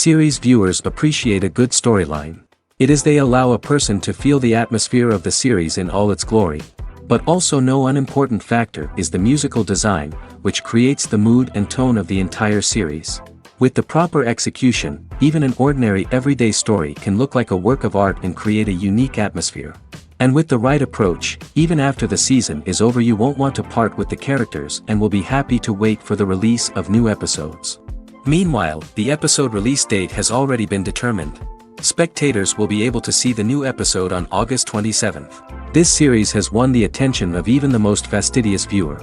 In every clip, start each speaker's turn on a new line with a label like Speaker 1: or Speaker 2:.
Speaker 1: Series viewers appreciate a good storyline. It is they allow a person to feel the atmosphere of the series in all its glory. But also no unimportant factor is the musical design, which creates the mood and tone of the entire series. With the proper execution, even an ordinary everyday story can look like a work of art and create a unique atmosphere. And with the right approach, even after the season is over you won't want to part with the characters and will be happy to wait for the release of new episodes. Meanwhile, the episode release date has already been determined. Spectators will be able to see the new episode on August 27th. This series has won the attention of even the most fastidious viewer.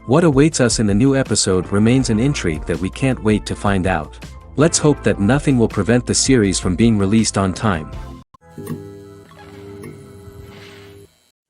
Speaker 1: What awaits us in the new episode remains an intrigue that we can't wait to find out. Let's hope that nothing will prevent the series from being released on time.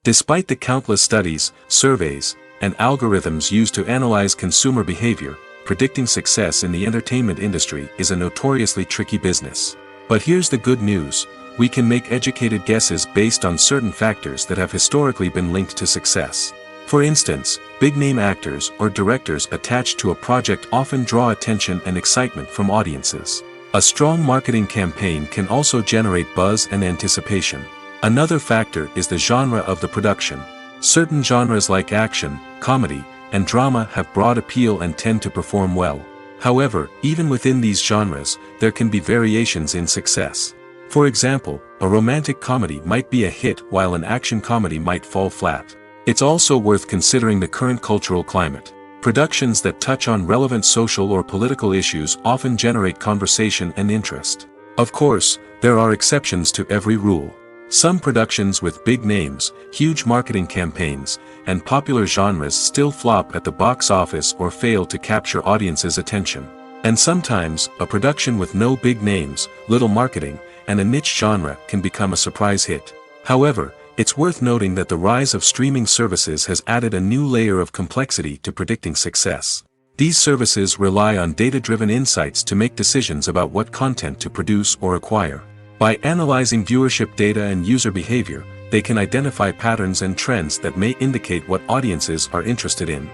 Speaker 1: Despite the countless studies, surveys, and algorithms used to analyze consumer behavior, predicting success in the entertainment industry is a notoriously tricky business. But here's the good news: we can make educated guesses based on certain factors that have historically been linked to success. For instance, big-name actors or directors attached to a project often draw attention and excitement from audiences. A strong marketing campaign can also generate buzz and anticipation. Another factor is the genre of the production. Certain genres like action, comedy, and drama have broad appeal and tend to perform well. However, even within these genres, there can be variations in success. For example, a romantic comedy might be a hit while an action comedy might fall flat. It's also worth considering the current cultural climate. Productions that touch on relevant social or political issues often generate conversation and interest. Of course, there are exceptions to every rule. Some productions with big names, huge marketing campaigns, and popular genres still flop at the box office or fail to capture audiences' attention. And sometimes, a production with no big names, little marketing, and a niche genre can become a surprise hit. However, it's worth noting that the rise of streaming services has added a new layer of complexity to predicting success. These services rely on data-driven insights to make decisions about what content to produce or acquire. By analyzing viewership data and user behavior, they can identify patterns and trends that may indicate what audiences are interested in.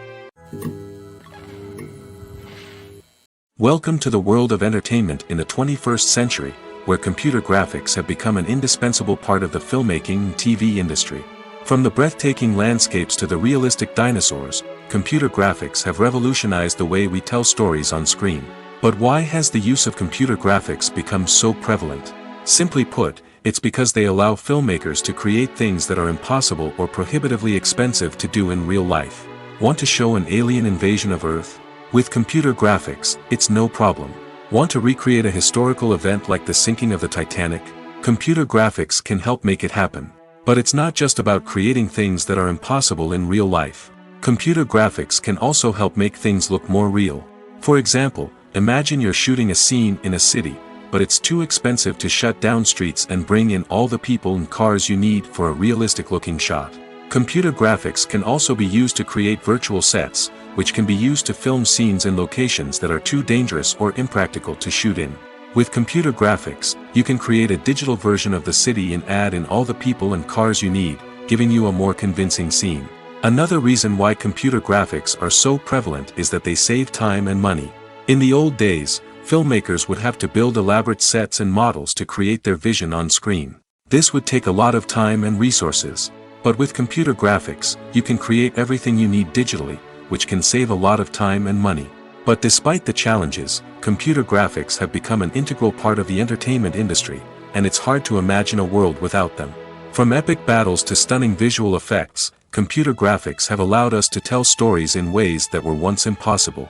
Speaker 1: Welcome to the world of entertainment in the 21st century, where computer graphics have become an indispensable part of the filmmaking and TV industry. From the breathtaking landscapes to the realistic dinosaurs, computer graphics have revolutionized the way we tell stories on screen. But why has the use of computer graphics become so prevalent? Simply put, it's because they allow filmmakers to create things that are impossible or prohibitively expensive to do in real life. Want to show an alien invasion of Earth? With computer graphics, it's no problem. Want to recreate a historical event like the sinking of the Titanic? Computer graphics can help make it happen. But it's not just about creating things that are impossible in real life. Computer graphics can also help make things look more real. For example, imagine you're shooting a scene in a city, but it's too expensive to shut down streets and bring in all the people and cars you need for a realistic-looking shot. Computer graphics can also be used to create virtual sets, which can be used to film scenes in locations that are too dangerous or impractical to shoot in. With computer graphics, you can create a digital version of the city and add in all the people and cars you need, giving you a more convincing scene. Another reason why computer graphics are so prevalent is that they save time and money. In the old days, filmmakers would have to build elaborate sets and models to create their vision on screen. This would take a lot of time and resources. But with computer graphics, you can create everything you need digitally, which can save a lot of time and money. But despite the challenges, computer graphics have become an integral part of the entertainment industry, and it's hard to imagine a world without them. From epic battles to stunning visual effects, computer graphics have allowed us to tell stories in ways that were once impossible.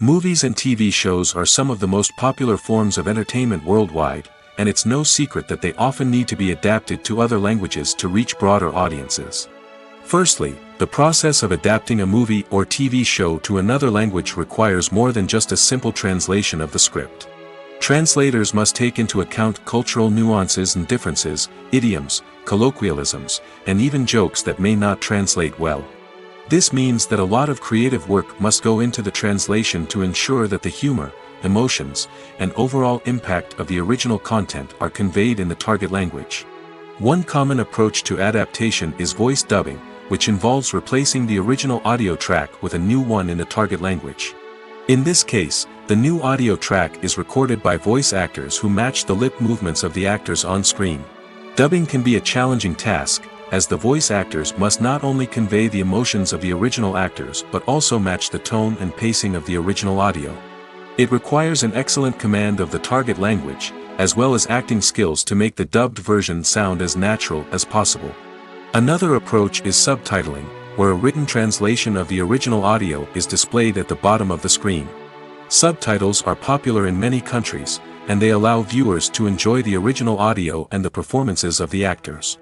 Speaker 1: Movies and TV shows are some of the most popular forms of entertainment worldwide, and it's no secret that they often need to be adapted to other languages to reach broader audiences. Firstly, the process of adapting a movie or TV show to another language requires more than just a simple translation of the script. Translators must take into account cultural nuances and differences, idioms, colloquialisms, and even jokes that may not translate well. This means that a lot of creative work must go into the translation to ensure that the humor, emotions, and overall impact of the original content are conveyed in the target language. One common approach to adaptation is voice dubbing, which involves replacing the original audio track with a new one in the target language. In this case, the new audio track is recorded by voice actors who match the lip movements of the actors on screen. Dubbing can be a challenging task, as the voice actors must not only convey the emotions of the original actors but also match the tone and pacing of the original audio. It requires an excellent command of the target language, as well as acting skills to make the dubbed version sound as natural as possible. Another approach is subtitling, where a written translation of the original audio is displayed at the bottom of the screen. Subtitles are popular in many countries, and they allow viewers to enjoy the original audio and the performances of the actors.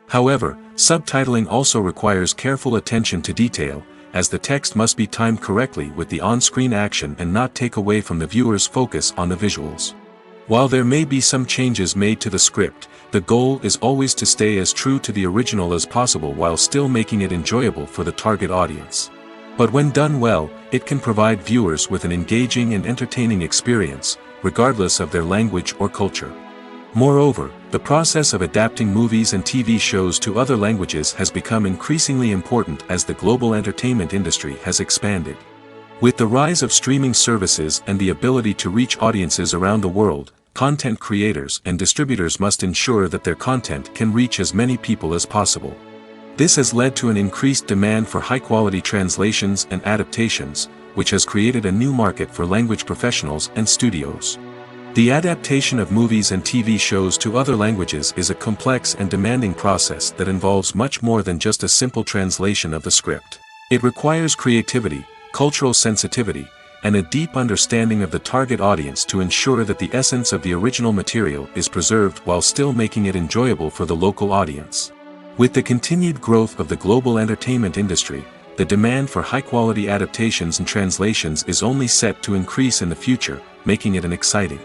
Speaker 1: However, subtitling also requires careful attention to detail, as the text must be timed correctly with the on-screen action and not take away from the viewer's focus on the visuals. While there may be some changes made to the script, the goal is always to stay as true to the original as possible while still making it enjoyable for the target audience. But when done well, it can provide viewers with an engaging and entertaining experience, regardless of their language or culture. Moreover, the process of adapting movies and TV shows to other languages has become increasingly important as the global entertainment industry has expanded. With the rise of streaming services and the ability to reach audiences around the world, content creators and distributors must ensure that their content can reach as many people as possible. This has led to an increased demand for high-quality translations and adaptations, which has created a new market for language professionals and studios. The adaptation of movies and TV shows to other languages is a complex and demanding process that involves much more than just a simple translation of the script. It requires creativity, cultural sensitivity, and a deep understanding of the target audience to ensure that the essence of the original material is preserved while still making it enjoyable for the local audience. With the continued growth of the global entertainment industry, the demand for high-quality adaptations and translations is only set to increase in the future, making it an exciting.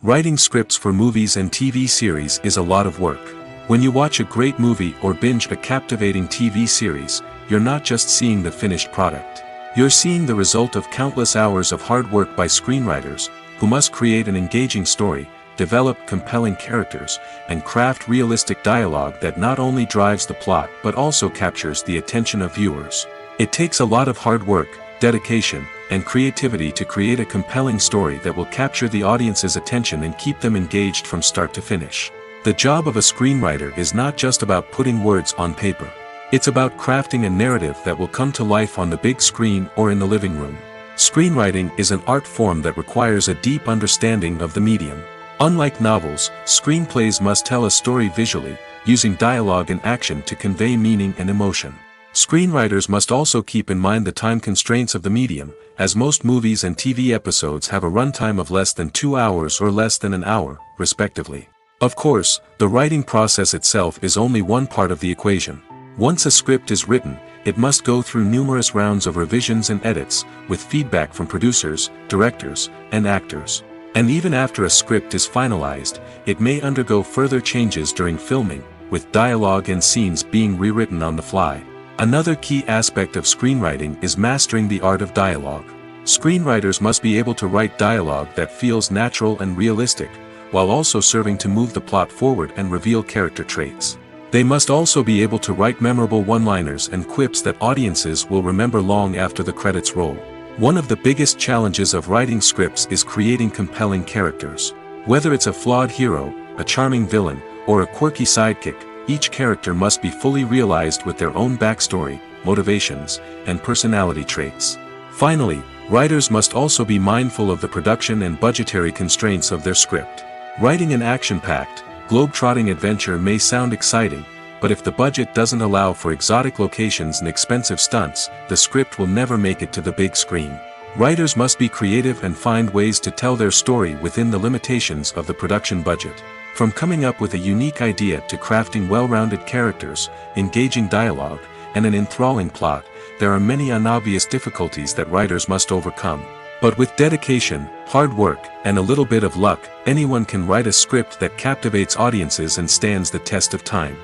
Speaker 1: Writing scripts for movies and TV series is a lot of work. When you watch a great movie or binge a captivating TV series, you're not just seeing the finished product. You're seeing the result of countless hours of hard work by screenwriters, who must create an engaging story, develop compelling characters, and craft realistic dialogue that not only drives the plot but also captures the attention of viewers. It takes a lot of hard work, dedication, and creativity to create a compelling story that will capture the audience's attention and keep them engaged from start to finish. The job of a screenwriter is not just about putting words on paper. It's about crafting a narrative that will come to life on the big screen or in the living room. Screenwriting is an art form that requires a deep understanding of the medium. Unlike novels, screenplays must tell a story visually, using dialogue and action to convey meaning and emotion. Screenwriters must also keep in mind the time constraints of the medium, as most movies and TV episodes have a runtime of less than 2 hours or less than an hour, respectively. Of course, the writing process itself is only one part of the equation. Once a script is written, it must go through numerous rounds of revisions and edits, with feedback from producers, directors, and actors. And even after a script is finalized, it may undergo further changes during filming, with dialogue and scenes being rewritten on the fly. Another key aspect of screenwriting is mastering the art of dialogue. Screenwriters must be able to write dialogue that feels natural and realistic, while also serving to move the plot forward and reveal character traits. They must also be able to write memorable one-liners and quips that audiences will remember long after the credits roll. One of the biggest challenges of writing scripts is creating compelling characters. Whether it's a flawed hero, a charming villain, or a quirky sidekick, each character must be fully realized with their own backstory, motivations, and personality traits. Finally, writers must also be mindful of the production and budgetary constraints of their script. Writing an action-packed, globe-trotting adventure may sound exciting, but if the budget doesn't allow for exotic locations and expensive stunts, the script will never make it to the big screen. Writers must be creative and find ways to tell their story within the limitations of the production budget. From coming up with a unique idea to crafting well-rounded characters, engaging dialogue, and an enthralling plot, there are many unobvious difficulties that writers must overcome. But with dedication, hard work, and a little bit of luck, anyone can write a script that captivates audiences and stands the test of time.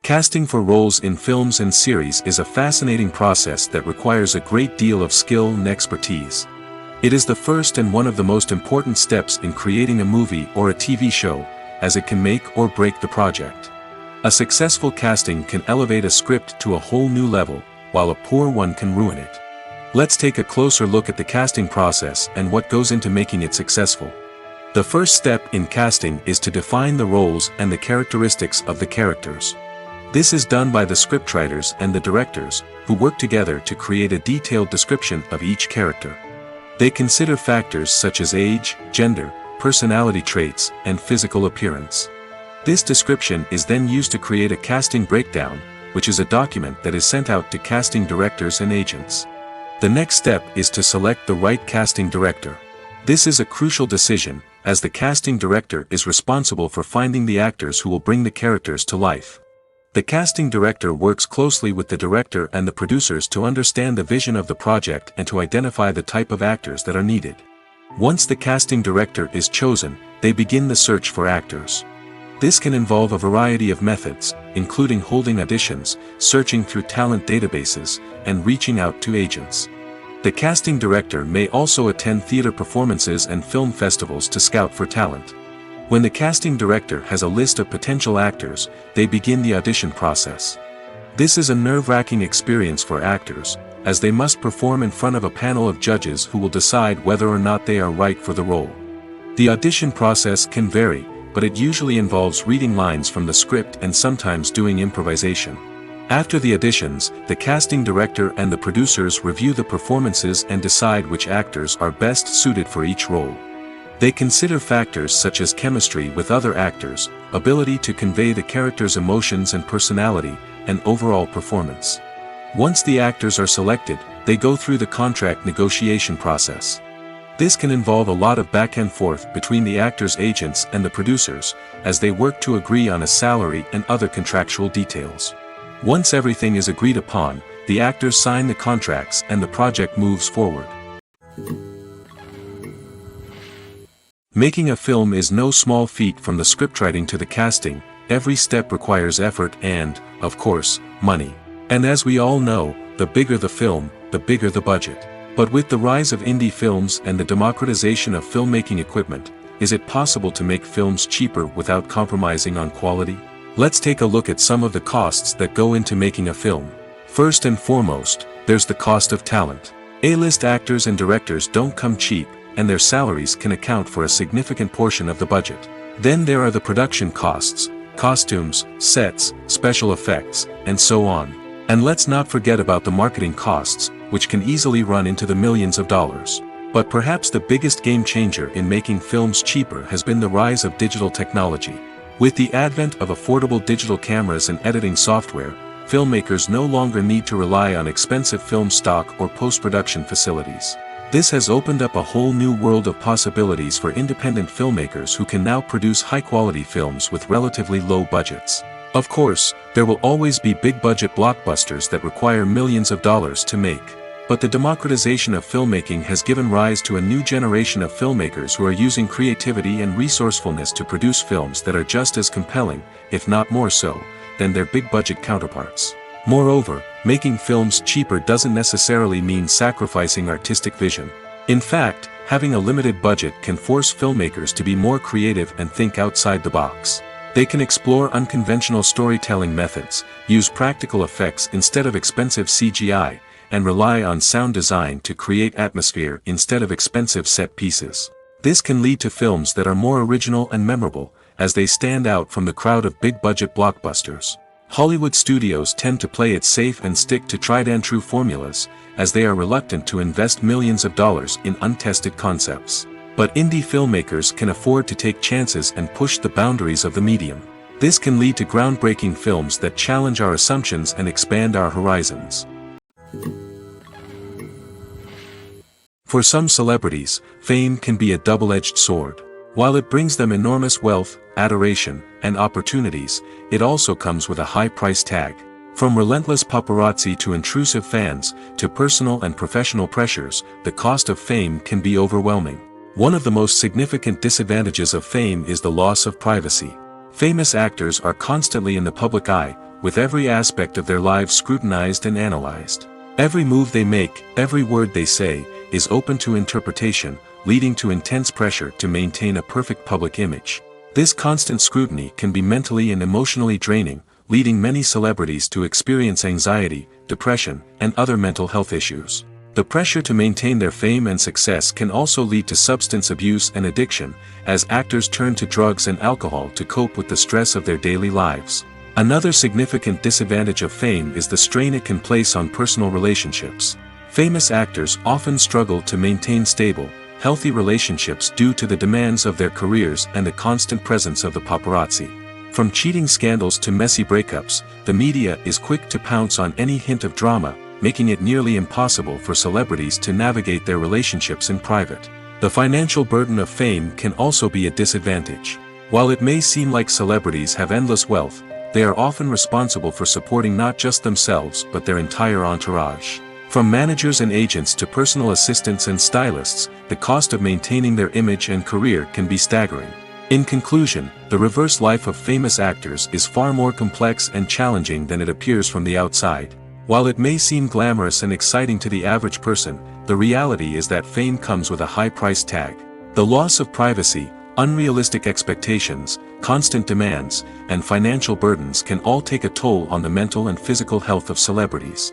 Speaker 1: Casting for roles in films and series is a fascinating process that requires a great deal of skill and expertise. It is the first and one of the most important steps in creating a movie or a TV show, as it can make or break the project. A successful casting can elevate a script to a whole new level, while a poor one can ruin it. Let's take a closer look at the casting process and what goes into making it successful. The first step in casting is to define the roles and the characteristics of the characters. This is done by the scriptwriters and the directors, who work together to create a detailed description of each character. They consider factors such as age, gender, personality traits, and physical appearance. This description is then used to create a casting breakdown, which is a document that is sent out to casting directors and agents. The next step is to select the right casting director. This is a crucial decision, as the casting director is responsible for finding the actors who will bring the characters to life. The casting director works closely with the director and the producers to understand the vision of the project and to identify the type of actors that are needed. Once the casting director is chosen, they begin the search for actors. This can involve a variety of methods, including holding auditions, searching through talent databases, and reaching out to agents. The casting director may also attend theater performances and film festivals to scout for talent. When the casting director has a list of potential actors, they begin the audition process. This is a nerve-wracking experience for actors, as they must perform in front of a panel of judges who will decide whether or not they are right for the role. The audition process can vary, but it usually involves reading lines from the script and sometimes doing improvisation. After the auditions, the casting director and the producers review the performances and decide which actors are best suited for each role. They consider factors such as chemistry with other actors, ability to convey the character's emotions and personality, and overall performance. Once the actors are selected, they go through the contract negotiation process. This can involve a lot of back and forth between the actors' agents and the producers, as they work to agree on a salary and other contractual details. Once everything is agreed upon, the actors sign the contracts and the project moves forward. Making a film is no small feat. From the scriptwriting to the casting, every step requires effort and, of course, money. And as we all know, the bigger the film, the bigger the budget. But with the rise of indie films and the democratization of filmmaking equipment, is it possible to make films cheaper without compromising on quality? Let's take a look at some of the costs that go into making a film. First and foremost, there's the cost of talent. A-list actors and directors don't come cheap, and their salaries can account for a significant portion of the budget. Then there are the production costs, costumes, sets, special effects, and so on. And let's not forget about the marketing costs, which can easily run into the millions of dollars. But perhaps the biggest game changer in making films cheaper has been the rise of digital technology. With the advent of affordable digital cameras and editing software, filmmakers no longer need to rely on expensive film stock or post-production facilities. This has opened up a whole new world of possibilities for independent filmmakers who can now produce high-quality films with relatively low budgets. Of course, there will always be big-budget blockbusters that require millions of dollars to make. But the democratization of filmmaking has given rise to a new generation of filmmakers who are using creativity and resourcefulness to produce films that are just as compelling, if not more so, than their big-budget counterparts. Moreover, making films cheaper doesn't necessarily mean sacrificing artistic vision. In fact, having a limited budget can force filmmakers to be more creative and think outside the box. They can explore unconventional storytelling methods, use practical effects instead of expensive CGI, and rely on sound design to create atmosphere instead of expensive set pieces. This can lead to films that are more original and memorable, as they stand out from the crowd of big-budget blockbusters. Hollywood studios tend to play it safe and stick to tried-and-true formulas, as they are reluctant to invest millions of dollars in untested concepts. But indie filmmakers can afford to take chances and push the boundaries of the medium. This can lead to groundbreaking films that challenge our assumptions and expand our horizons. For some celebrities, fame can be a double-edged sword. While it brings them enormous wealth, adoration, and opportunities, it also comes with a high price tag. From relentless paparazzi to intrusive fans, to personal and professional pressures, the cost of fame can be overwhelming. One of the most significant disadvantages of fame is the loss of privacy. Famous actors are constantly in the public eye, with every aspect of their lives scrutinized and analyzed. Every move they make, every word they say, is open to interpretation, leading to intense pressure to maintain a perfect public image. This constant scrutiny can be mentally and emotionally draining, leading many celebrities to experience anxiety, depression, and other mental health issues. The pressure to maintain their fame and success can also lead to substance abuse and addiction, as actors turn to drugs and alcohol to cope with the stress of their daily lives. Another significant disadvantage of fame is the strain it can place on personal relationships. Famous actors often struggle to maintain stable, healthy relationships due to the demands of their careers and the constant presence of the paparazzi. From cheating scandals to messy breakups, the media is quick to pounce on any hint of drama, making it nearly impossible for celebrities to navigate their relationships in private. The financial burden of fame can also be a disadvantage. While it may seem like celebrities have endless wealth, they are often responsible for supporting not just themselves but their entire entourage. From managers and agents to personal assistants and stylists, the cost of maintaining their image and career can be staggering. In conclusion, the reverse life of famous actors is far more complex and challenging than it appears from the outside. While it may seem glamorous and exciting to the average person, the reality is that fame comes with a high price tag. The loss of privacy, unrealistic expectations, constant demands, and financial burdens can all take a toll on the mental and physical health of celebrities.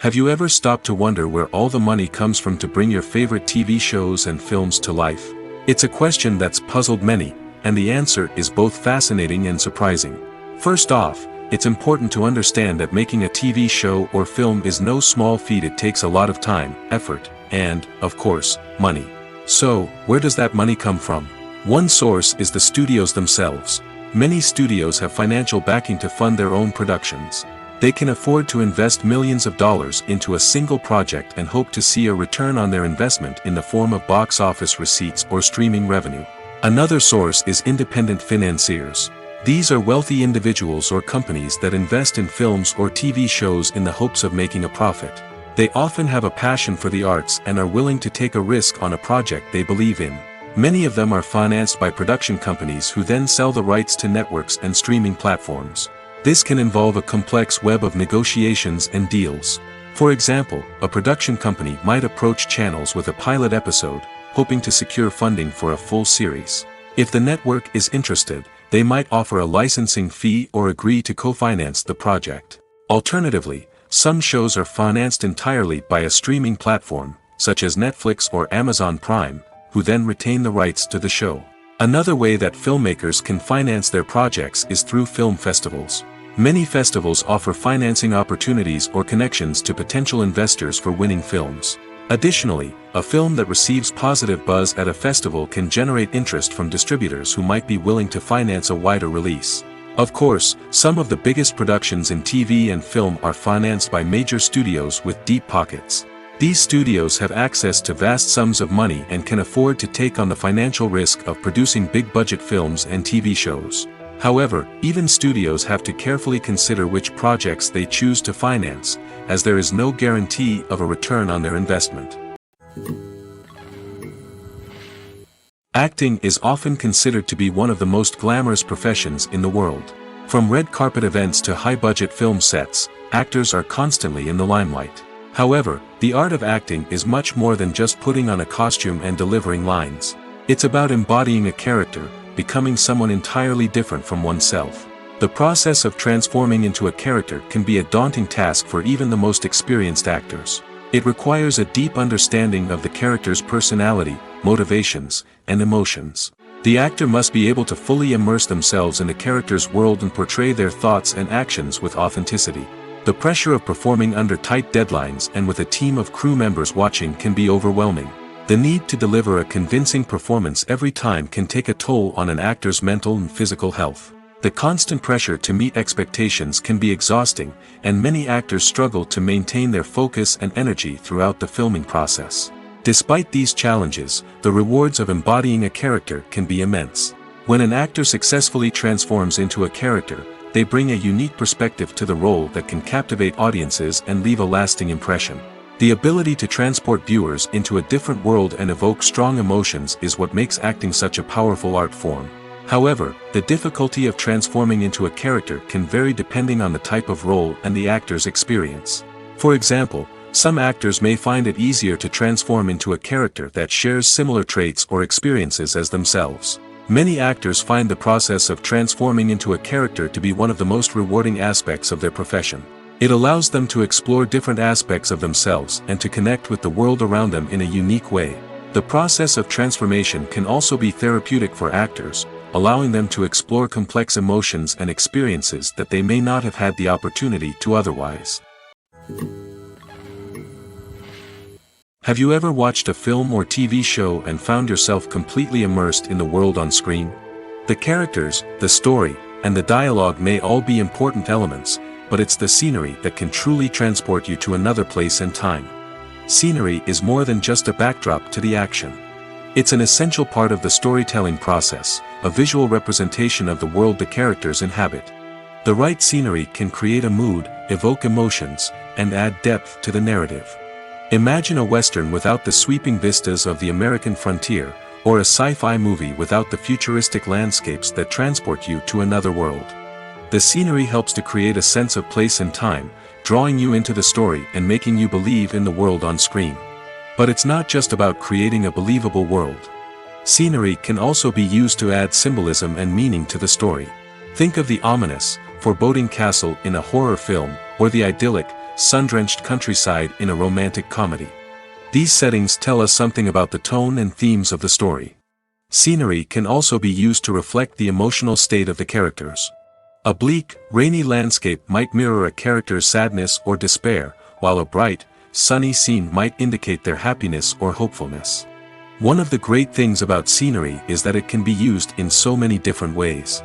Speaker 1: Have you ever stopped to wonder where all the money comes from to bring your favorite TV shows and films to life? It's a question that's puzzled many, and the answer is both fascinating and surprising. First off, it's important to understand that making a TV show or film is no small feat. It takes a lot of time, effort, and, of course, money. So, where does that money come from? One source is the studios themselves. Many studios have financial backing to fund their own productions. They can afford to invest millions of dollars into a single project and hope to see a return on their investment in the form of box office receipts or streaming revenue. Another source is independent financiers. These are wealthy individuals or companies that invest in films or TV shows in the hopes of making a profit. They often have a passion for the arts and are willing to take a risk on a project they believe in. Many of them are financed by production companies who then sell the rights to networks and streaming platforms. This can involve a complex web of negotiations and deals. For example, a production company might approach channels with a pilot episode, hoping to secure funding for a full series. If the network is interested, they might offer a licensing fee or agree to co-finance the project. Alternatively, some shows are financed entirely by a streaming platform, such as Netflix or Amazon Prime, who then retain the rights to the show. Another way that filmmakers can finance their projects is through film festivals. Many festivals offer financing opportunities or connections to potential investors for winning films. Additionally, a film that receives positive buzz at a festival can generate interest from distributors who might be willing to finance a wider release. Of course, some of the biggest productions in TV and film are financed by major studios with deep pockets. These studios have access to vast sums of money and can afford to take on the financial risk of producing big-budget films and TV shows. However, even studios have to carefully consider which projects they choose to finance, as there is no guarantee of a return on their investment. Acting is often considered to be one of the most glamorous professions in the world. From red carpet events to high-budget film sets, actors are constantly in the limelight. However, the art of acting is much more than just putting on a costume and delivering lines. It's about embodying a character, becoming someone entirely different from oneself. The process of transforming into a character can be a daunting task for even the most experienced actors. It requires a deep understanding of the character's personality, motivations, and emotions. The actor must be able to fully immerse themselves in the character's world and portray their thoughts and actions with authenticity. The pressure of performing under tight deadlines and with a team of crew members watching can be overwhelming. The need to deliver a convincing performance every time can take a toll on an actor's mental and physical health. The constant pressure to meet expectations can be exhausting, and many actors struggle to maintain their focus and energy throughout the filming process. Despite these challenges, the rewards of embodying a character can be immense. When an actor successfully transforms into a character, they bring a unique perspective to the role that can captivate audiences and leave a lasting impression. The ability to transport viewers into a different world and evoke strong emotions is what makes acting such a powerful art form. However, the difficulty of transforming into a character can vary depending on the type of role and the actor's experience. For example, some actors may find it easier to transform into a character that shares similar traits or experiences as themselves. Many actors find the process of transforming into a character to be one of the most rewarding aspects of their profession. It allows them to explore different aspects of themselves and to connect with the world around them in a unique way. The process of transformation can also be therapeutic for actors, allowing them to explore complex emotions and experiences that they may not have had the opportunity to otherwise. Have you ever watched a film or TV show and found yourself completely immersed in the world on screen? The characters, the story, and the dialogue may all be important elements, but it's the scenery that can truly transport you to another place and time. Scenery is more than just a backdrop to the action. It's an essential part of the storytelling process, a visual representation of the world the characters inhabit. The right scenery can create a mood, evoke emotions, and add depth to the narrative. Imagine a Western without the sweeping vistas of the American frontier, or a sci-fi movie without the futuristic landscapes that transport you to another world. The scenery helps to create a sense of place and time, drawing you into the story and making you believe in the world on screen. But it's not just about creating a believable world. Scenery can also be used to add symbolism and meaning to the story. Think of the ominous, foreboding castle in a horror film, or the idyllic, sun-drenched countryside in a romantic comedy. These settings tell us something about the tone and themes of the story. Scenery can also be used to reflect the emotional state of the characters. A bleak, rainy landscape might mirror a character's sadness or despair, while a bright, sunny scene might indicate their happiness or hopefulness. One of the great things about scenery is that it can be used in so many different ways.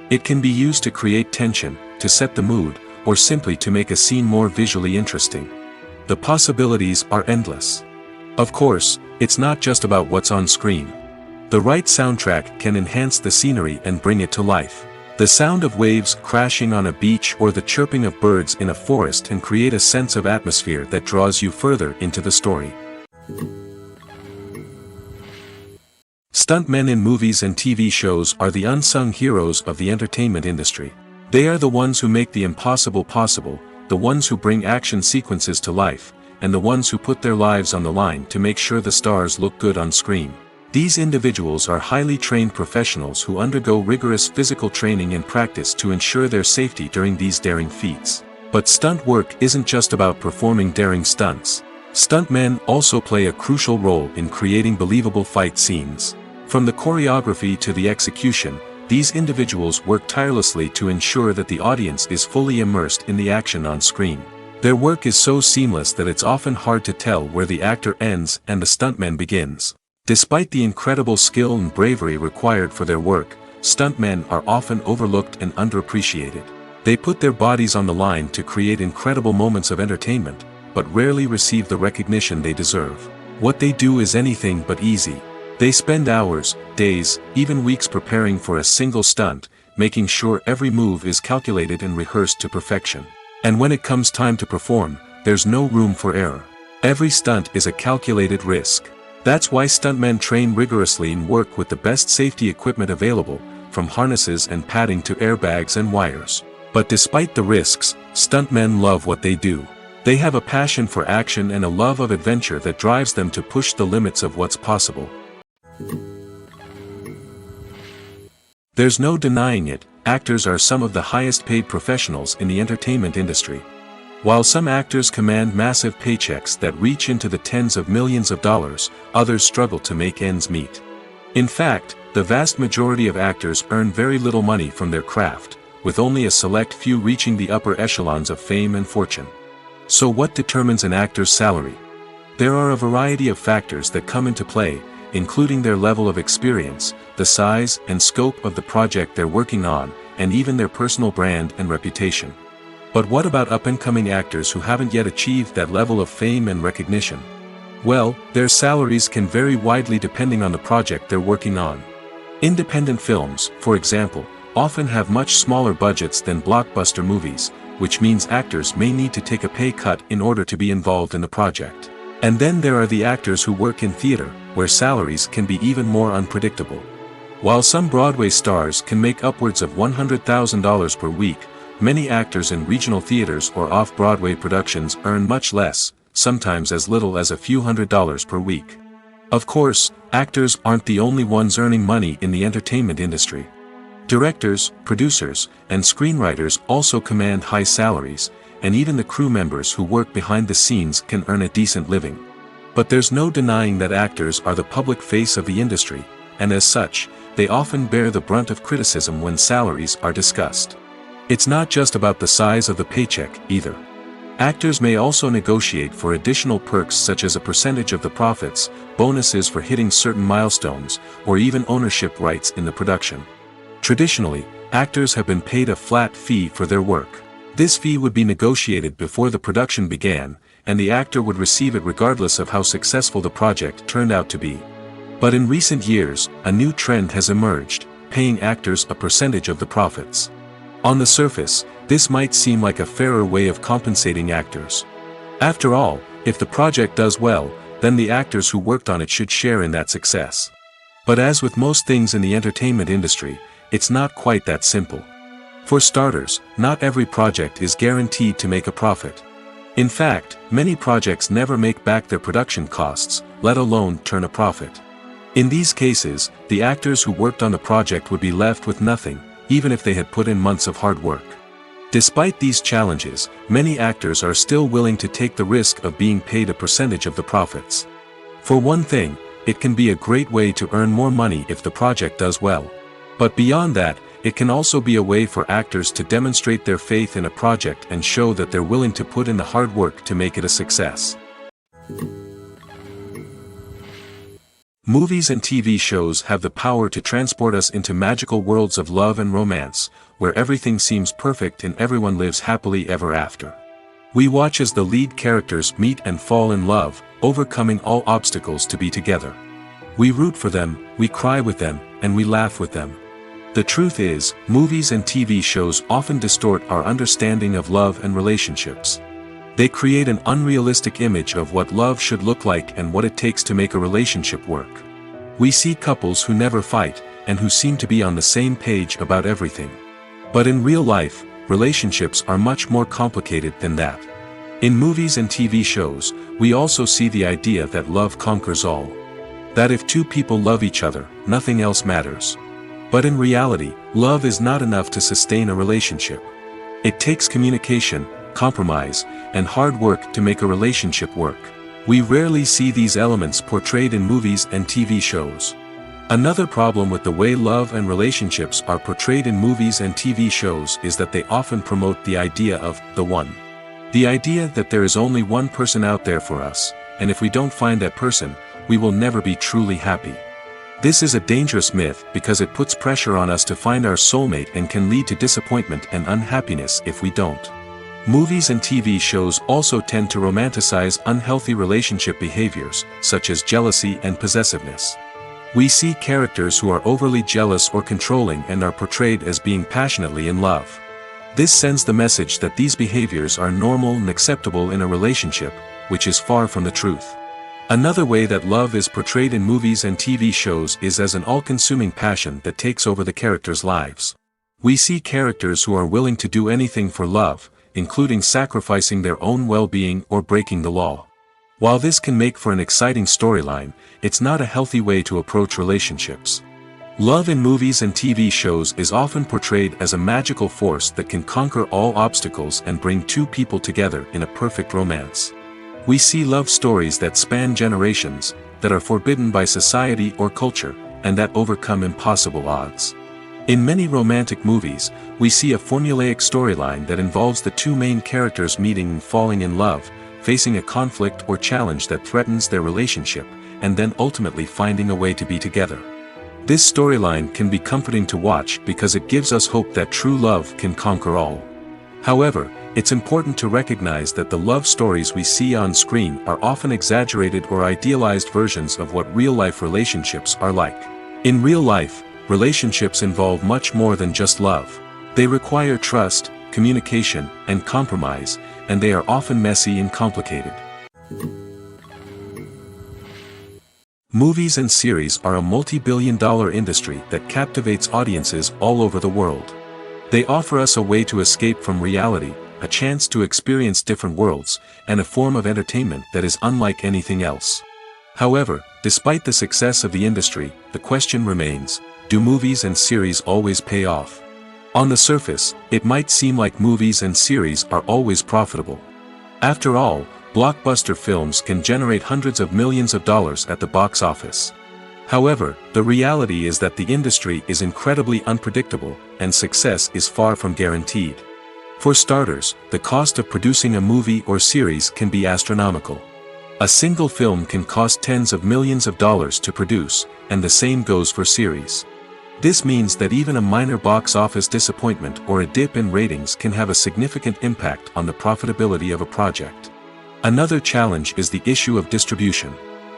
Speaker 1: It can be used to create tension, to set the mood, or simply to make a scene more visually interesting. The possibilities are endless. Of course, it's not just about what's on screen. The right soundtrack can enhance the scenery and bring it to life. The sound of waves crashing on a beach or the chirping of birds in a forest can create a sense of atmosphere that draws you further into the story. Stuntmen in movies and TV shows are the unsung heroes of the entertainment industry. They are the ones who make the impossible possible, the ones who bring action sequences to life, and the ones who put their lives on the line to make sure the stars look good on screen. These individuals are highly trained professionals who undergo rigorous physical training and practice to ensure their safety during these daring feats. But stunt work isn't just about performing daring stunts. Stuntmen also play a crucial role in creating believable fight scenes. From the choreography to the execution, these individuals work tirelessly to ensure that the audience is fully immersed in the action on screen. Their work is so seamless that it's often hard to tell where the actor ends and the stuntman begins. Despite the incredible skill and bravery required for their work, stuntmen are often overlooked and underappreciated. They put their bodies on the line to create incredible moments of entertainment, but rarely receive the recognition they deserve. What they do is anything but easy. They spend hours, days, even weeks preparing for a single stunt, making sure every move is calculated and rehearsed to perfection. And when it comes time to perform, there's no room for error. Every stunt is a calculated risk. That's why stuntmen train rigorously and work with the best safety equipment available, from harnesses and padding to airbags and wires. But despite the risks, stuntmen love what they do. They have a passion for action and a love of adventure that drives them to push the limits of what's possible. There's no denying it, actors are some of the highest paid professionals in the entertainment industry. While some actors command massive paychecks that reach into the tens of millions of dollars, others struggle to make ends meet. In fact, the vast majority of actors earn very little money from their craft, with only a select few reaching the upper echelons of fame and fortune. So what determines an actor's salary? There are a variety of factors that come into play, including their level of experience, the size and scope of the project they're working on, and even their personal brand and reputation. But what about up-and-coming actors who haven't yet achieved that level of fame and recognition? Well, their salaries can vary widely depending on the project they're working on. Independent films, for example, often have much smaller budgets than blockbuster movies, which means actors may need to take a pay cut in order to be involved in the project. And then there are the actors who work in theater, where salaries can be even more unpredictable. While some Broadway stars can make upwards of $100,000 per week, many actors in regional theaters or off-Broadway productions earn much less, sometimes as little as a few $100s per week. Of course, actors aren't the only ones earning money in the entertainment industry. Directors, producers, and screenwriters also command high salaries, and even the crew members who work behind the scenes can earn a decent living. But there's no denying that actors are the public face of the industry, and as such, they often bear the brunt of criticism when salaries are discussed. It's not just about the size of the paycheck, either. Actors may also negotiate for additional perks such as a percentage of the profits, bonuses for hitting certain milestones, or even ownership rights in the production. Traditionally, actors have been paid a flat fee for their work. This fee would be negotiated before the production began, and the actor would receive it regardless of how successful the project turned out to be. But in recent years, a new trend has emerged, paying actors a percentage of the profits. On the surface, this might seem like a fairer way of compensating actors. After all, if the project does well, then the actors who worked on it should share in that success. But as with most things in the entertainment industry, it's not quite that simple. For starters, not every project is guaranteed to make a profit. In fact, many projects never make back their production costs, let alone turn a profit. In these cases, the actors who worked on the project would be left with nothing, even if they had put in months of hard work. Despite these challenges, many actors are still willing to take the risk of being paid a percentage of the profits. For one thing, it can be a great way to earn more money if the project does well. But beyond that, it can also be a way for actors to demonstrate their faith in a project and show that they're willing to put in the hard work to make it a success. Movies and TV shows have the power to transport us into magical worlds of love and romance, where everything seems perfect and everyone lives happily ever after. We watch as the lead characters meet and fall in love, overcoming all obstacles to be together. We root for them, we cry with them, and we laugh with them. The truth is, movies and TV shows often distort our understanding of love and relationships. They create an unrealistic image of what love should look like and what it takes to make a relationship work. We see couples who never fight, and who seem to be on the same page about everything. But in real life, relationships are much more complicated than that. In movies and TV shows, we also see the idea that love conquers all. That if two people love each other, nothing else matters. But in reality, love is not enough to sustain a relationship. It takes communication, compromise, and hard work to make a relationship work. We rarely see these elements portrayed in movies and TV shows. Another problem with the way love and relationships are portrayed in movies and TV shows is that they often promote the idea of the one. The idea that there is only one person out there for us, and if we don't find that person, we will never be truly happy. This is a dangerous myth because it puts pressure on us to find our soulmate and can lead to disappointment and unhappiness if we don't. Movies and TV shows also tend to romanticize unhealthy relationship behaviors, such as jealousy and possessiveness. We see characters who are overly jealous or controlling and are portrayed as being passionately in love. This sends the message that these behaviors are normal and acceptable in a relationship, which is far from the truth. Another way that love is portrayed in movies and TV shows is as an all-consuming passion that takes over the characters' lives. We see characters who are willing to do anything for love, including sacrificing their own well-being or breaking the law. While this can make for an exciting storyline, it's not a healthy way to approach relationships. Love in movies and TV shows is often portrayed as a magical force that can conquer all obstacles and bring two people together in a perfect romance. We see love stories that span generations, that are forbidden by society or culture, and that overcome impossible odds. In many romantic movies, we see a formulaic storyline that involves the two main characters meeting and falling in love, facing a conflict or challenge that threatens their relationship, and then ultimately finding a way to be together. This storyline can be comforting to watch because it gives us hope that true love can conquer all. However, it's important to recognize that the love stories we see on screen are often exaggerated or idealized versions of what real-life relationships are like. In real life, relationships involve much more than just love. They require trust, communication, and compromise, and they are often messy and complicated. Movies and series are a multi-billion-dollar industry that captivates audiences all over the world. They offer us a way to escape from reality, a chance to experience different worlds, and a form of entertainment that is unlike anything else. However, Despite the success of the industry, the question remains, do movies and series always pay off? On the surface, it might seem like movies and series are always profitable. After all, blockbuster films can generate hundreds of millions of dollars at the box office. However, the reality is that the industry is incredibly unpredictable, and success is far from guaranteed. For starters, the cost of producing a movie or series can be astronomical. A single film can cost tens of millions of dollars to produce, and the same goes for series. This means that even a minor box office disappointment or a dip in ratings can have a significant impact on the profitability of a project. Another challenge is the issue of distribution.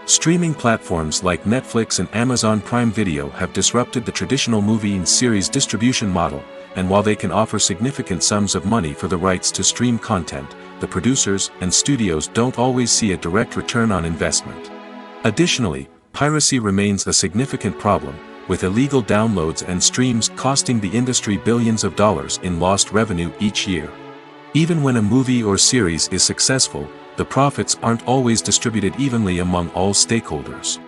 Speaker 1: Streaming platforms like Netflix and Amazon Prime Video have disrupted the traditional movie and series distribution model, and while they can offer significant sums of money for the rights to stream content, the producers and studios don't always see a direct return on investment. Additionally, piracy remains a significant problem, with illegal downloads and streams costing the industry billions of dollars in lost revenue each year. Even when a movie or series is successful, the profits aren't always distributed evenly among all stakeholders.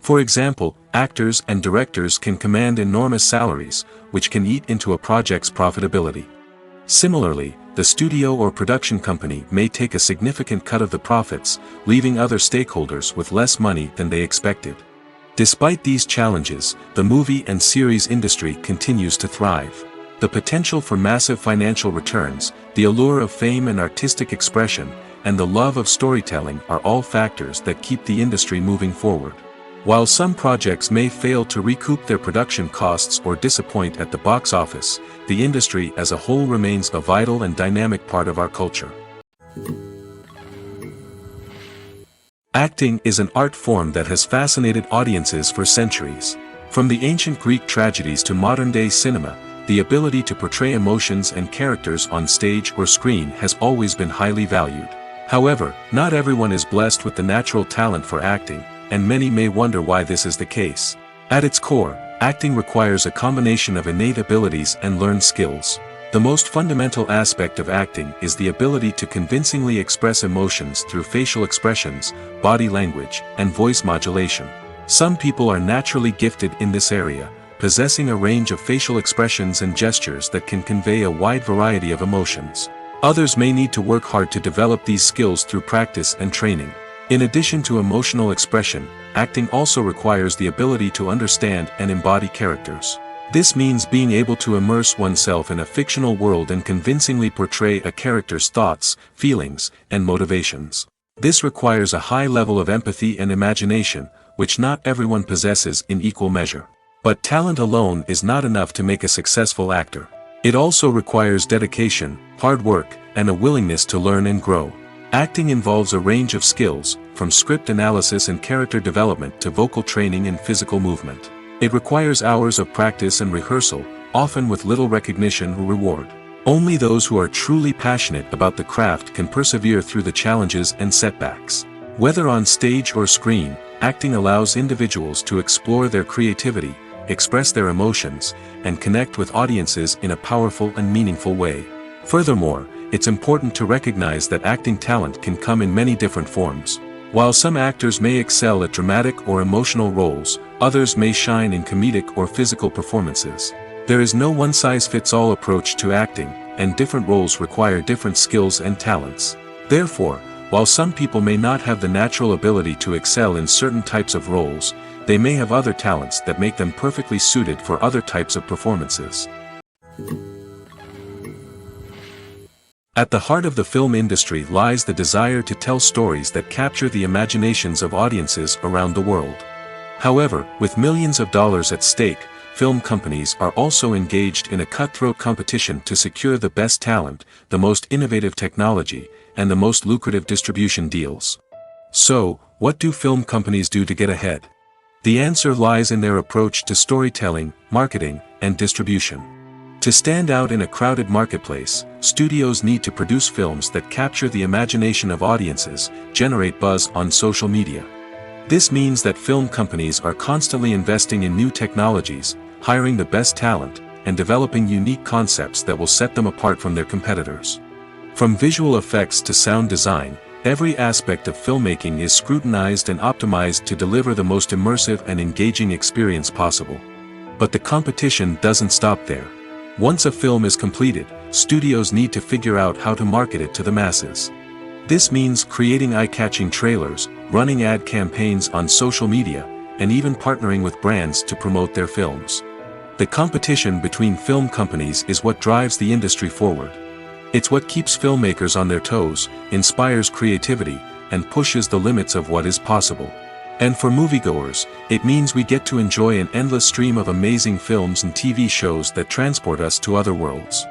Speaker 1: For example, actors and directors can command enormous salaries, which can eat into a project's profitability. Similarly, the studio or production company may take a significant cut of the profits, leaving other stakeholders with less money than they expected. Despite these challenges, the movie and series industry continues to thrive. The potential for massive financial returns, the allure of fame and artistic expression, and the love of storytelling are all factors that keep the industry moving forward. While some projects may fail to recoup their production costs or disappoint at the box office, the industry as a whole remains a vital and dynamic part of our culture. Acting is an art form that has fascinated audiences for centuries. From the ancient Greek tragedies to modern-day cinema, the ability to portray emotions and characters on stage or screen has always been highly valued. However, not everyone is blessed with the natural talent for acting, and many may wonder why this is the case. At its core, acting requires a combination of innate abilities and learned skills. The most fundamental aspect of acting is the ability to convincingly express emotions through facial expressions, body language, and voice modulation. Some people are naturally gifted in this area, possessing a range of facial expressions and gestures that can convey a wide variety of emotions. Others may need to work hard to develop these skills through practice and training. In addition to emotional expression, acting also requires the ability to understand and embody characters. This means being able to immerse oneself in a fictional world and convincingly portray a character's thoughts, feelings, and motivations. This requires a high level of empathy and imagination, which not everyone possesses in equal measure. But talent alone is not enough to make a successful actor. It also requires dedication, hard work, and a willingness to learn and grow. Acting involves a range of skills, from script analysis and character development to vocal training and physical movement. It requires hours of practice and rehearsal, often with little recognition or reward. Only those who are truly passionate about the craft can persevere through the challenges and setbacks. Whether on stage or screen, acting allows individuals to explore their creativity, express their emotions, and connect with audiences in a powerful and meaningful way. Furthermore, it's important to recognize that acting talent can come in many different forms. While some actors may excel at dramatic or emotional roles, others may shine in comedic or physical performances. There is no one-size-fits-all approach to acting, and different roles require different skills and talents. Therefore, while some people may not have the natural ability to excel in certain types of roles, they may have other talents that make them perfectly suited for other types of performances. At the heart of the film industry lies the desire to tell stories that capture the imaginations of audiences around the world. However, with millions of dollars at stake, film companies are also engaged in a cutthroat competition to secure the best talent, the most innovative technology, and the most lucrative distribution deals. So, what do film companies do to get ahead? The answer lies in their approach to storytelling, marketing, and distribution. To stand out in a crowded marketplace, studios need to produce films that capture the imagination of audiences, generate buzz on social media. This means that film companies are constantly investing in new technologies, hiring the best talent, and developing unique concepts that will set them apart from their competitors. From visual effects to sound design, Every aspect of filmmaking is scrutinized and optimized to deliver the most immersive and engaging experience possible. But the competition doesn't stop there. Once a film is completed, studios need to figure out how to market it to the masses. This means creating eye-catching trailers, running ad campaigns on social media, and even partnering with brands to promote their films. The competition between film companies is what drives the industry forward. It's what keeps filmmakers on their toes, inspires creativity, and pushes the limits of what is possible. And for moviegoers, it means we get to enjoy an endless stream of amazing films and TV shows that transport us to other worlds.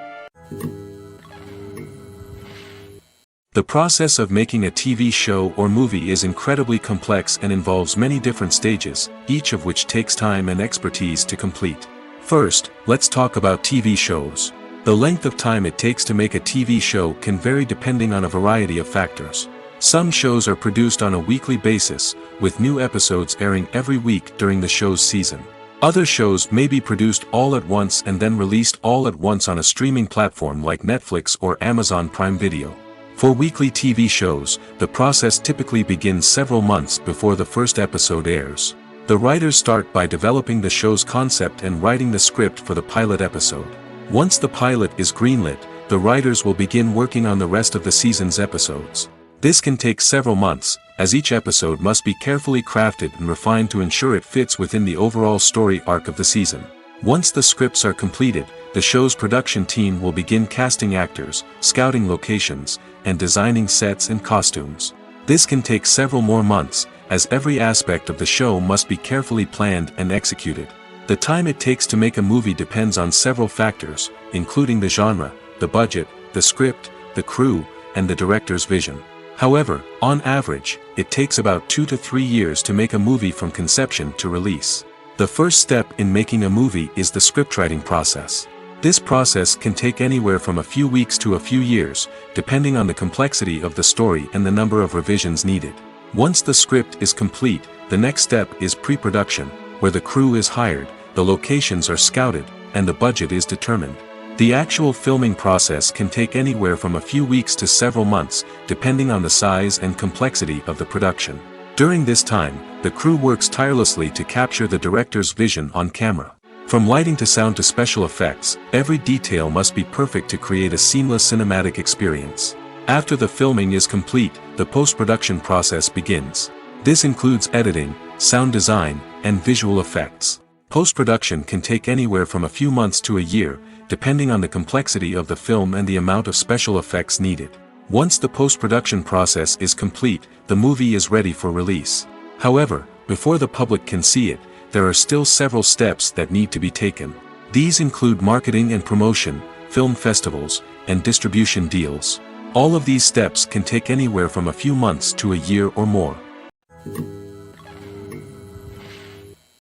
Speaker 1: The process of making a TV show or movie is incredibly complex and involves many different stages, each of which takes time and expertise to complete. First, let's talk about TV shows. The length of time it takes to make a TV show can vary depending on a variety of factors. Some shows are produced on a weekly basis, with new episodes airing every week during the show's season. Other shows may be produced all at once and then released all at once on a streaming platform like Netflix or Amazon Prime Video. For weekly TV shows, the process typically begins several months before the first episode airs. The writers start by developing the show's concept and writing the script for the pilot episode. Once the pilot is greenlit, the writers will begin working on the rest of the season's episodes. This can take several months, as each episode must be carefully crafted and refined to ensure it fits within the overall story arc of the season. Once the scripts are completed, the show's production team will begin casting actors, scouting locations, and designing sets and costumes. This can take several more months, as every aspect of the show must be carefully planned and executed. The time it takes to make a movie depends on several factors, including the genre, the budget, the script, the crew, and the director's vision. However, on average, it takes about 2 to 3 years to make a movie from conception to release. The first step in making a movie is the scriptwriting process. This process can take anywhere from a few weeks to a few years, depending on the complexity of the story and the number of revisions needed. Once the script is complete, the next step is pre-production, where the crew is hired, the locations are scouted, and the budget is determined. The actual filming process can take anywhere from a few weeks to several months, depending on the size and complexity of the production. During this time, the crew works tirelessly to capture the director's vision on camera. From lighting to sound to special effects, every detail must be perfect to create a seamless cinematic experience. After the filming is complete, the post-production process begins. This includes editing, sound design, and visual effects. Post-production can take anywhere from a few months to a year, depending on the complexity of the film and the amount of special effects needed. Once the post-production process is complete, the movie is ready for release. However, before the public can see it, there are still several steps that need to be taken. These include marketing and promotion, film festivals, and distribution deals. All of these steps can take anywhere from a few months to a year or more.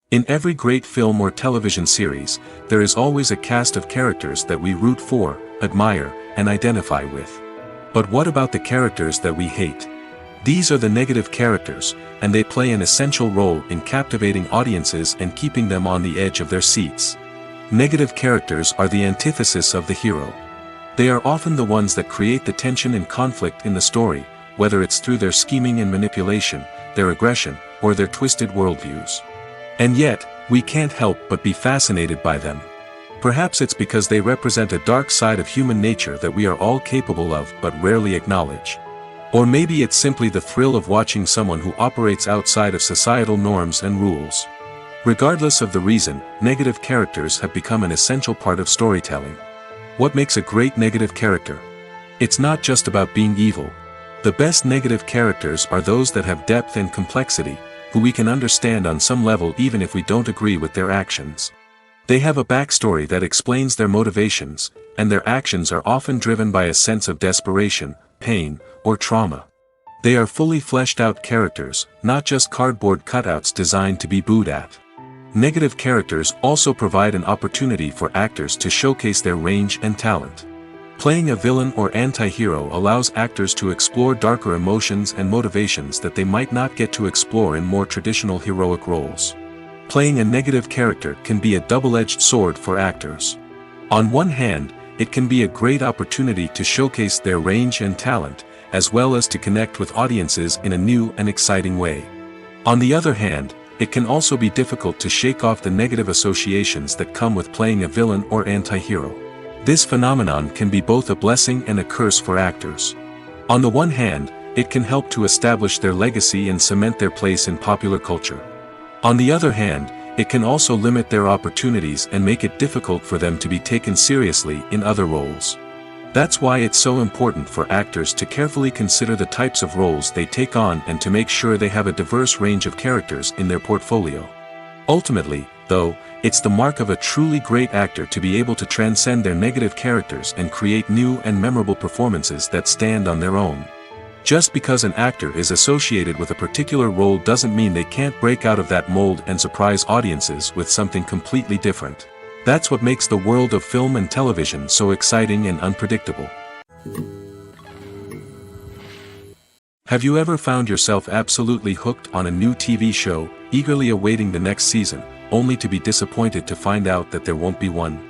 Speaker 1: In every great film or television series, there is always a cast of characters that we root for, admire, and identify with. But what about the characters that we hate? These are the negative characters, and they play an essential role in captivating audiences and keeping them on the edge of their seats. Negative characters are the antithesis of the hero. They are often the ones that create the tension and conflict in the story, whether it's through their scheming and manipulation, their aggression, or their twisted worldviews. And yet, we can't help but be fascinated by them. Perhaps it's because they represent a dark side of human nature that we are all capable of but rarely acknowledge. Or maybe it's simply the thrill of watching someone who operates outside of societal norms and rules. Regardless of the reason, negative characters have become an essential part of storytelling. What makes a great negative character? It's not just about being evil. The best negative characters are those that have depth and complexity, who we can understand on some level even if we don't agree with their actions. They have a backstory that explains their motivations, and their actions are often driven by a sense of desperation, pain, or trauma. They are fully fleshed out characters, not just cardboard cutouts designed to be booed at. Negative characters also provide an opportunity for actors to showcase their range and talent. Playing a villain or anti-hero allows actors to explore darker emotions and motivations that they might not get to explore in more traditional heroic roles. Playing a negative character can be a double-edged sword for actors. On one hand, it can be a great opportunity to showcase their range and talent, as well as to connect with audiences in a new and exciting way. On the other hand, it can also be difficult to shake off the negative associations that come with playing a villain or anti-hero. This phenomenon can be both a blessing and a curse for actors. On the one hand, it can help to establish their legacy and cement their place in popular culture. On the other hand, it can also limit their opportunities and make it difficult for them to be taken seriously in other roles. That's why it's so important for actors to carefully consider the types of roles they take on and to make sure they have a diverse range of characters in their portfolio. Ultimately, though, it's the mark of a truly great actor to be able to transcend their negative characters and create new and memorable performances that stand on their own. Just because an actor is associated with a particular role doesn't mean they can't break out of that mold and surprise audiences with something completely different. That's what makes the world of film and television so exciting and unpredictable. Have you ever found yourself absolutely hooked on a new TV show, eagerly awaiting the next season, only to be disappointed to find out that there won't be one?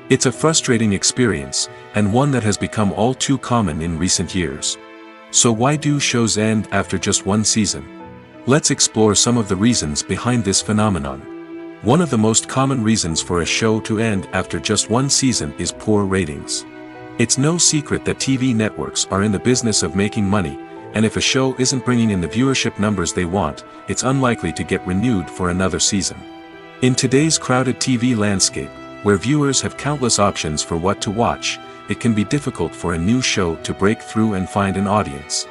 Speaker 1: It's a frustrating experience, and one that has become all too common in recent years. So why do shows end after just one season? Let's explore some of the reasons behind this phenomenon. One of the most common reasons for a show to end after just one season is poor ratings. It's no secret that TV networks are in the business of making money, and if a show isn't bringing in the viewership numbers they want, it's unlikely to get renewed for another season. In today's crowded TV landscape, where viewers have countless options for what to watch, it can be difficult for a new show to break through and find an audience.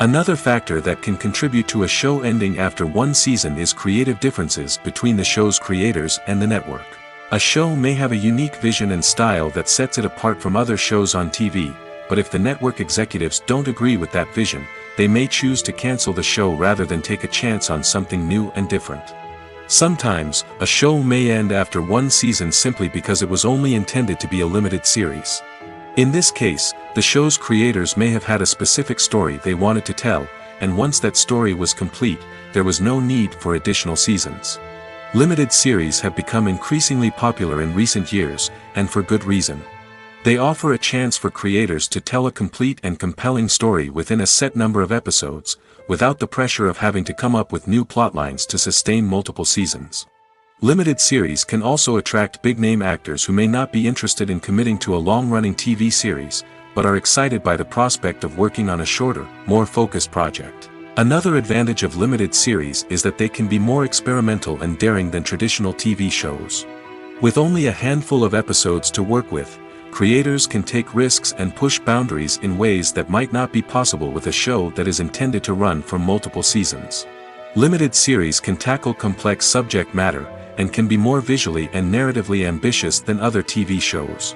Speaker 1: Another factor that can contribute to a show ending after one season is creative differences between the show's creators and the network. A show may have a unique vision and style that sets it apart from other shows on TV, but if the network executives don't agree with that vision, they may choose to cancel the show rather than take a chance on something new and different. Sometimes, a show may end after one season simply because it was only intended to be a limited series. In this case, the show's creators may have had a specific story they wanted to tell, and once that story was complete, there was no need for additional seasons. Limited series have become increasingly popular in recent years, and for good reason. They offer a chance for creators to tell a complete and compelling story within a set number of episodes, without the pressure of having to come up with new plotlines to sustain multiple seasons. Limited series can also attract big-name actors who may not be interested in committing to a long-running TV series, but are excited by the prospect of working on a shorter, more focused project. Another advantage of limited series is that they can be more experimental and daring than traditional TV shows. With only a handful of episodes to work with, creators can take risks and push boundaries in ways that might not be possible with a show that is intended to run for multiple seasons. Limited series can tackle complex subject matter, and can be more visually and narratively ambitious than other TV shows.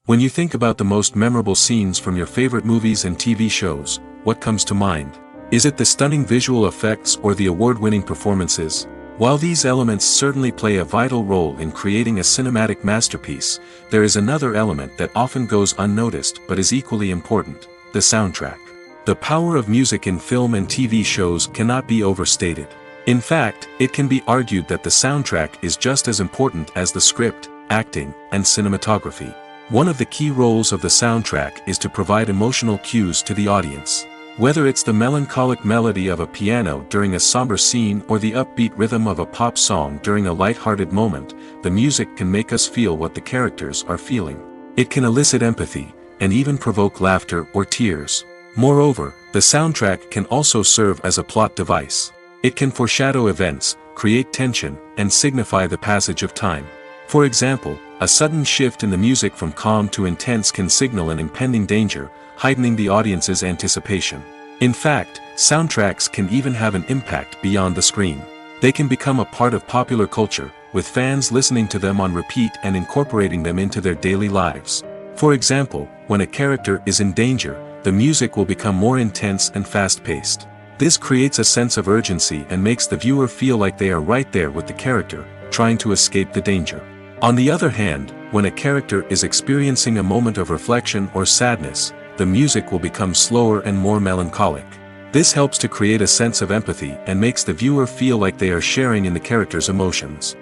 Speaker 1: When you think about the most memorable scenes from your favorite movies and TV shows, what comes to mind? Is it the stunning visual effects or the award-winning performances? While these elements certainly play a vital role in creating a cinematic masterpiece, there is another element that often goes unnoticed but is equally important: the soundtrack. The power of music in film and TV shows cannot be overstated. In fact, it can be argued that the soundtrack is just as important as the script, acting, and cinematography. One of the key roles of the soundtrack is to provide emotional cues to the audience. Whether it's the melancholic melody of a piano during a somber scene or the upbeat rhythm of a pop song during a light-hearted moment, the music can make us feel what the characters are feeling. It can elicit empathy, and even provoke laughter or tears. Moreover, the soundtrack can also serve as a plot device. It can foreshadow events, create tension, and signify the passage of time. For example, a sudden shift in the music from calm to intense can signal an impending danger, heightening the audience's anticipation. In fact, soundtracks can even have an impact beyond the screen. They can become a part of popular culture, with fans listening to them on repeat and incorporating them into their daily lives. For example, when a character is in danger, the music will become more intense and fast-paced. This creates a sense of urgency and makes the viewer feel like they are right there with the character, trying to escape the danger. On the other hand, when a character is experiencing a moment of reflection or sadness, the music will become slower and more melancholic. This helps to create a sense of empathy and makes the viewer feel like they are sharing in the character's emotions.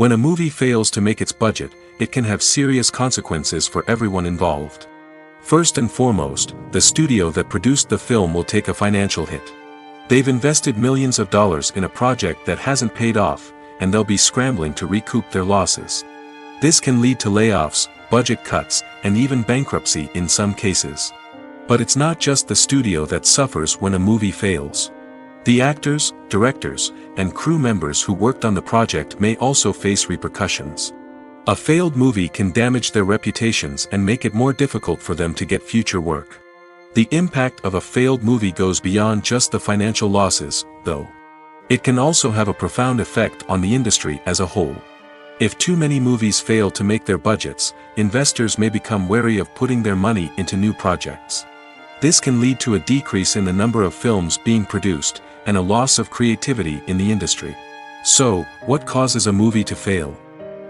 Speaker 1: When a movie fails to make its budget, it can have serious consequences for everyone involved. First and foremost, the studio that produced the film will take a financial hit. They've invested millions of dollars in a project that hasn't paid off, and they'll be scrambling to recoup their losses. This can lead to layoffs, budget cuts, and even bankruptcy in some cases. But it's not just the studio that suffers when a movie fails. The actors, directors, and crew members who worked on the project may also face repercussions. A failed movie can damage their reputations and make it more difficult for them to get future work. The impact of a failed movie goes beyond just the financial losses, though. It can also have a profound effect on the industry as a whole. If too many movies fail to make their budgets, investors may become wary of putting their money into new projects. This can lead to a decrease in the number of films being produced, and a loss of creativity in the industry. So, what causes a movie to fail?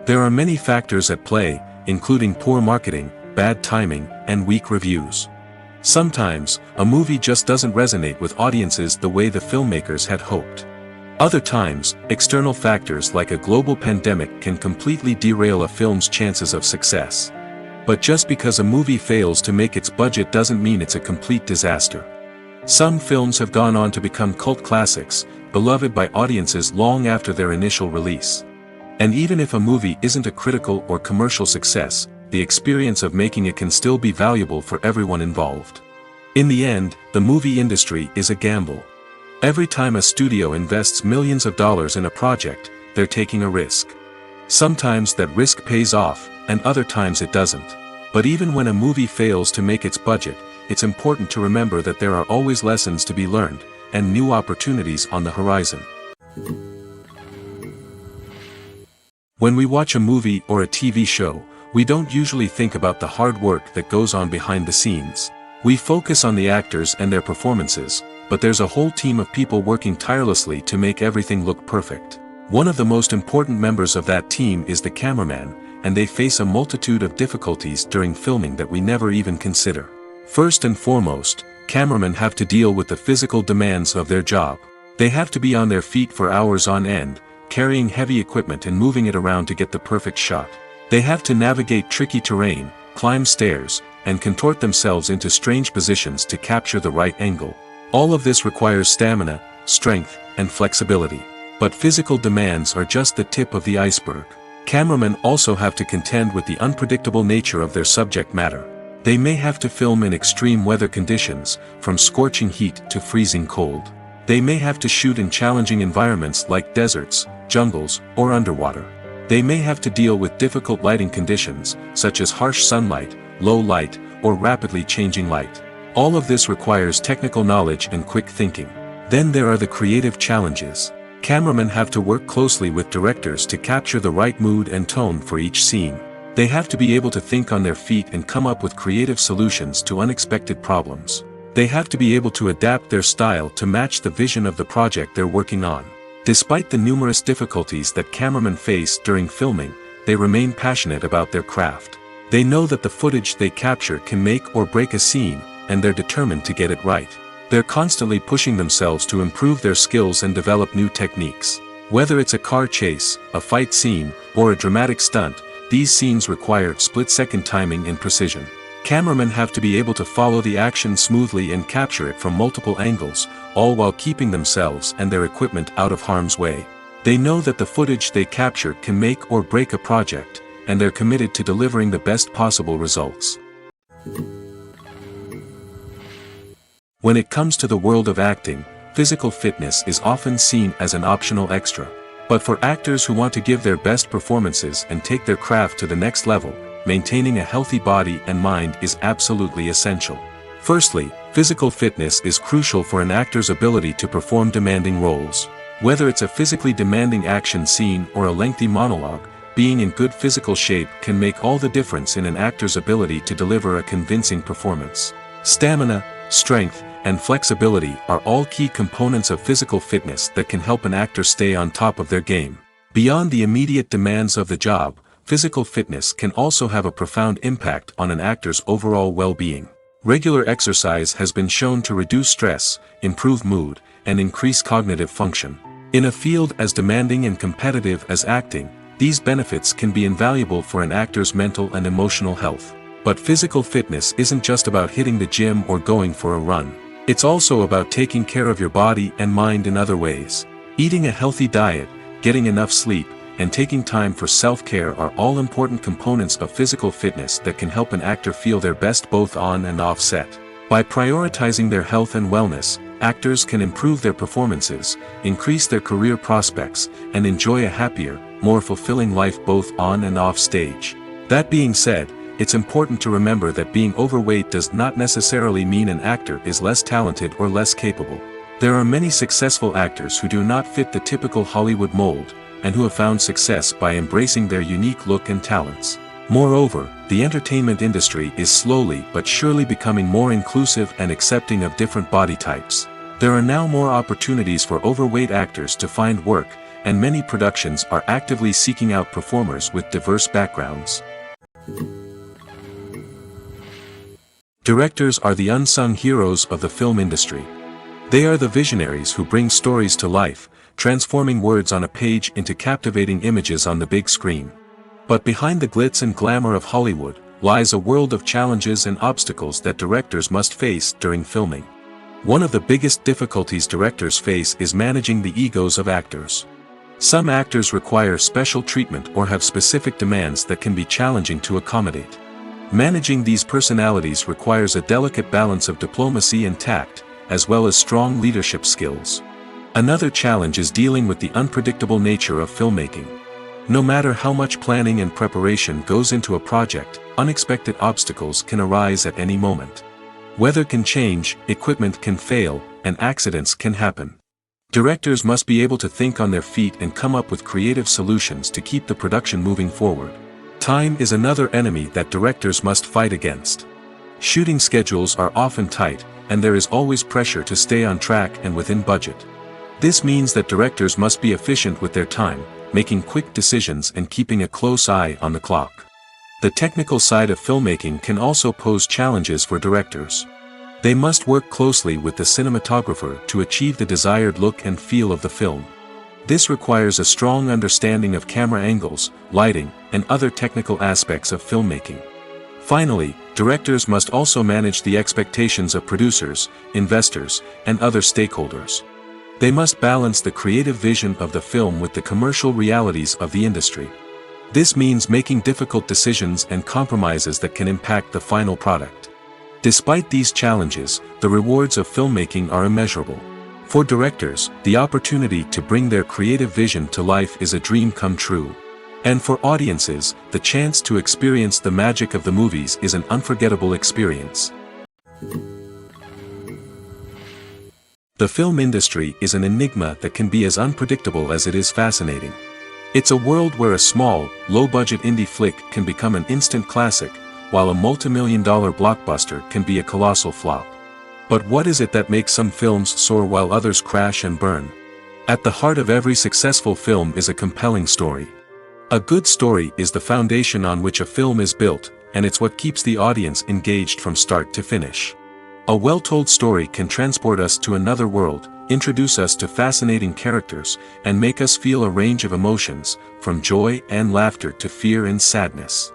Speaker 1: There are many factors at play, including poor marketing, bad timing, and weak reviews. Sometimes, a movie just doesn't resonate with audiences the way the filmmakers had hoped. Other times, external factors like a global pandemic can completely derail a film's chances of success. But just because a movie fails to make its budget doesn't mean it's a complete disaster. Some films have gone on to become cult classics, beloved by audiences long after their initial release. And even if a movie isn't a critical or commercial success, the experience of making it can still be valuable for everyone involved. In the end, the movie industry is a gamble. Every time a studio invests millions of dollars in a project, they're taking a risk. Sometimes that risk pays off, and other times it doesn't. But even when a movie fails to make its budget, it's important to remember that there are always lessons to be learned, and new opportunities on the horizon. When we watch a movie or a TV show, we don't usually think about the hard work that goes on behind the scenes. We focus on the actors and their performances, but there's a whole team of people working tirelessly to make everything look perfect. One of the most important members of that team is the cameraman, and they face a multitude of difficulties during filming that we never even consider. First and foremost, cameramen have to deal with the physical demands of their job. They have to be on their feet for hours on end, carrying heavy equipment and moving it around to get the perfect shot. They have to navigate tricky terrain, climb stairs, and contort themselves into strange positions to capture the right angle. All of this requires stamina, strength, and flexibility. But physical demands are just the tip of the iceberg. Cameramen also have to contend with the unpredictable nature of their subject matter. They may have to film in extreme weather conditions, from scorching heat to freezing cold. They may have to shoot in challenging environments like deserts, jungles, or underwater. They may have to deal with difficult lighting conditions, such as harsh sunlight, low light, or rapidly changing light. All of this requires technical knowledge and quick thinking. Then there are the creative challenges. Cameramen have to work closely with directors to capture the right mood and tone for each scene. They have to be able to think on their feet and come up with creative solutions to unexpected problems. They have to be able to adapt their style to match the vision of the project they're working on. Despite the numerous difficulties that cameramen face during filming, they remain passionate about their craft. They know that the footage they capture can make or break a scene, and they're determined to get it right. They're constantly pushing themselves to improve their skills and develop new techniques. Whether it's a car chase, a fight scene, or a dramatic stunt, these scenes require split-second timing and precision. Cameramen have to be able to follow the action smoothly and capture it from multiple angles, all while keeping themselves and their equipment out of harm's way. They know that the footage they capture can make or break a project, and they're committed to delivering the best possible results. When it comes to the world of acting, physical fitness is often seen as an optional extra. But for actors who want to give their best performances and take their craft to the next level, maintaining a healthy body and mind is absolutely essential. Firstly, physical fitness is crucial for an actor's ability to perform demanding roles. Whether it's a physically demanding action scene or a lengthy monologue, being in good physical shape can make all the difference in an actor's ability to deliver a convincing performance. Stamina, strength, and flexibility are all key components of physical fitness that can help an actor stay on top of their game. Beyond the immediate demands of the job, physical fitness can also have a profound impact on an actor's overall well-being. Regular exercise has been shown to reduce stress, improve mood, and increase cognitive function. In a field as demanding and competitive as acting, these benefits can be invaluable for an actor's mental and emotional health. But physical fitness isn't just about hitting the gym or going for a run. It's also about taking care of your body and mind in other ways. Eating a healthy diet, getting enough sleep, and taking time for self-care are all important components of physical fitness that can help an actor feel their best both on and off set. By prioritizing their health and wellness, actors can improve their performances, increase their career prospects, and enjoy a happier, more fulfilling life both on and off stage. That being said, it's important to remember that being overweight does not necessarily mean an actor is less talented or less capable. There are many successful actors who do not fit the typical Hollywood mold, and who have found success by embracing their unique look and talents. Moreover, the entertainment industry is slowly but surely becoming more inclusive and accepting of different body types. There are now more opportunities for overweight actors to find work, and many productions are actively seeking out performers with diverse backgrounds. Directors are the unsung heroes of the film industry. They are the visionaries who bring stories to life, transforming words on a page into captivating images on the big screen. But behind the glitz and glamour of Hollywood, lies a world of challenges and obstacles that directors must face during filming. One of the biggest difficulties directors face is managing the egos of actors. Some actors require special treatment or have specific demands that can be challenging to accommodate. Managing these personalities requires a delicate balance of diplomacy and tact, as well as strong leadership skills. Another challenge is dealing with the unpredictable nature of filmmaking. No matter how much planning and preparation goes into a project, unexpected obstacles can arise at any moment. Weather can change, equipment can fail, and accidents can happen. Directors must be able to think on their feet and come up with creative solutions to keep the production moving forward. Time is another enemy that directors must fight against. Shooting schedules are often tight, and there is always pressure to stay on track and within budget. This means that directors must be efficient with their time, making quick decisions and keeping a close eye on the clock. The technical side of filmmaking can also pose challenges for directors. They must work closely with the cinematographer to achieve the desired look and feel of the film. This requires a strong understanding of camera angles, lighting, and other technical aspects of filmmaking. Finally, directors must also manage the expectations of producers, investors, and other stakeholders. They must balance the creative vision of the film with the commercial realities of the industry. This means making difficult decisions and compromises that can impact the final product. Despite these challenges, the rewards of filmmaking are immeasurable. For directors, the opportunity to bring their creative vision to life is a dream come true. And for audiences, the chance to experience the magic of the movies is an unforgettable experience. The film industry is an enigma that can be as unpredictable as it is fascinating. It's a world where a small, low-budget indie flick can become an instant classic, while a multi-million-dollar blockbuster can be a colossal flop. But what is it that makes some films soar while others crash and burn? At the heart of every successful film is a compelling story. A good story is the foundation on which a film is built, and it's what keeps the audience engaged from start to finish. A well-told story can transport us to another world, introduce us to fascinating characters, and make us feel a range of emotions, from joy and laughter to fear and sadness.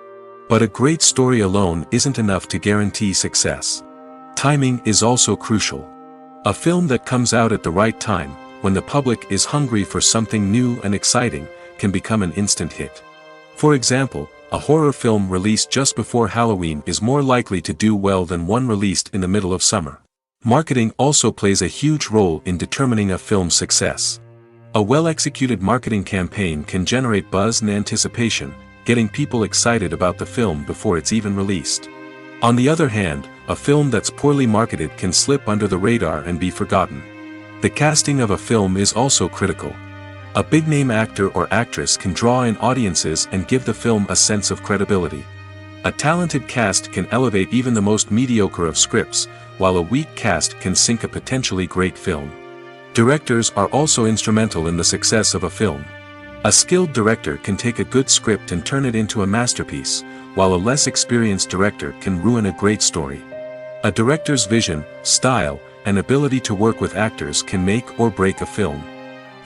Speaker 1: But a great story alone isn't enough to guarantee success. Timing is also crucial. A film that comes out at the right time, when the public is hungry for something new and exciting, can become an instant hit. For example, a horror film released just before Halloween is more likely to do well than one released in the middle of summer. Marketing also plays a huge role in determining a film's success. A well-executed marketing campaign can generate buzz and anticipation, getting people excited about the film before it's even released. On the other hand, a film that's poorly marketed can slip under the radar and be forgotten. The casting of a film is also critical. A big-name actor or actress can draw in audiences and give the film a sense of credibility. A talented cast can elevate even the most mediocre of scripts, while a weak cast can sink a potentially great film. Directors are also instrumental in the success of a film. A skilled director can take a good script and turn it into a masterpiece, while a less experienced director can ruin a great story. A director's vision, style, and ability to work with actors can make or break a film.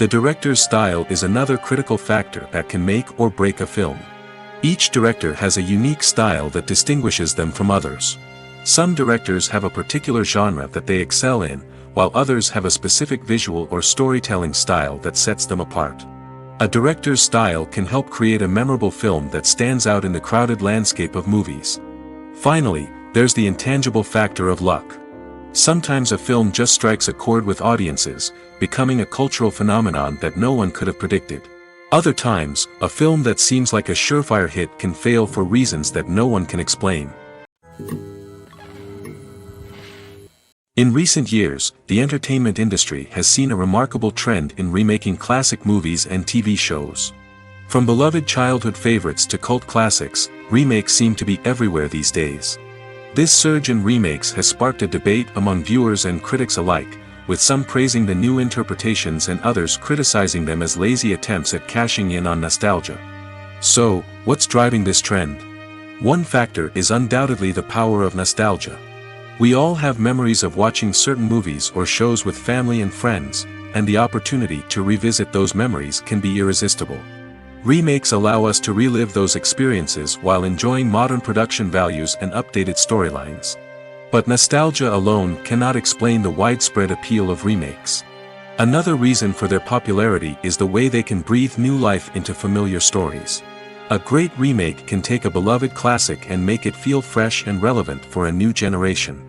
Speaker 1: The director's style is another critical factor that can make or break a film. Each director has a unique style that distinguishes them from others. Some directors have a particular genre that they excel in, while others have a specific visual or storytelling style that sets them apart. A director's style can help create a memorable film that stands out in the crowded landscape of movies. Finally, there's the intangible factor of luck. Sometimes a film just strikes a chord with audiences, becoming a cultural phenomenon that no one could have predicted. Other times, a film that seems like a surefire hit can fail for reasons that no one can explain. In recent years, the entertainment industry has seen a remarkable trend in remaking classic movies and TV shows. From beloved childhood favorites to cult classics, remakes seem to be everywhere these days. This surge in remakes has sparked a debate among viewers and critics alike, with some praising the new interpretations and others criticizing them as lazy attempts at cashing in on nostalgia. So, what's driving this trend? One factor is undoubtedly the power of nostalgia. We all have memories of watching certain movies or shows with family and friends, and the opportunity to revisit those memories can be irresistible. Remakes allow us to relive those experiences while enjoying modern production values and updated storylines. But nostalgia alone cannot explain the widespread appeal of remakes. Another reason for their popularity is the way they can breathe new life into familiar stories. A great remake can take a beloved classic and make it feel fresh and relevant for a new generation.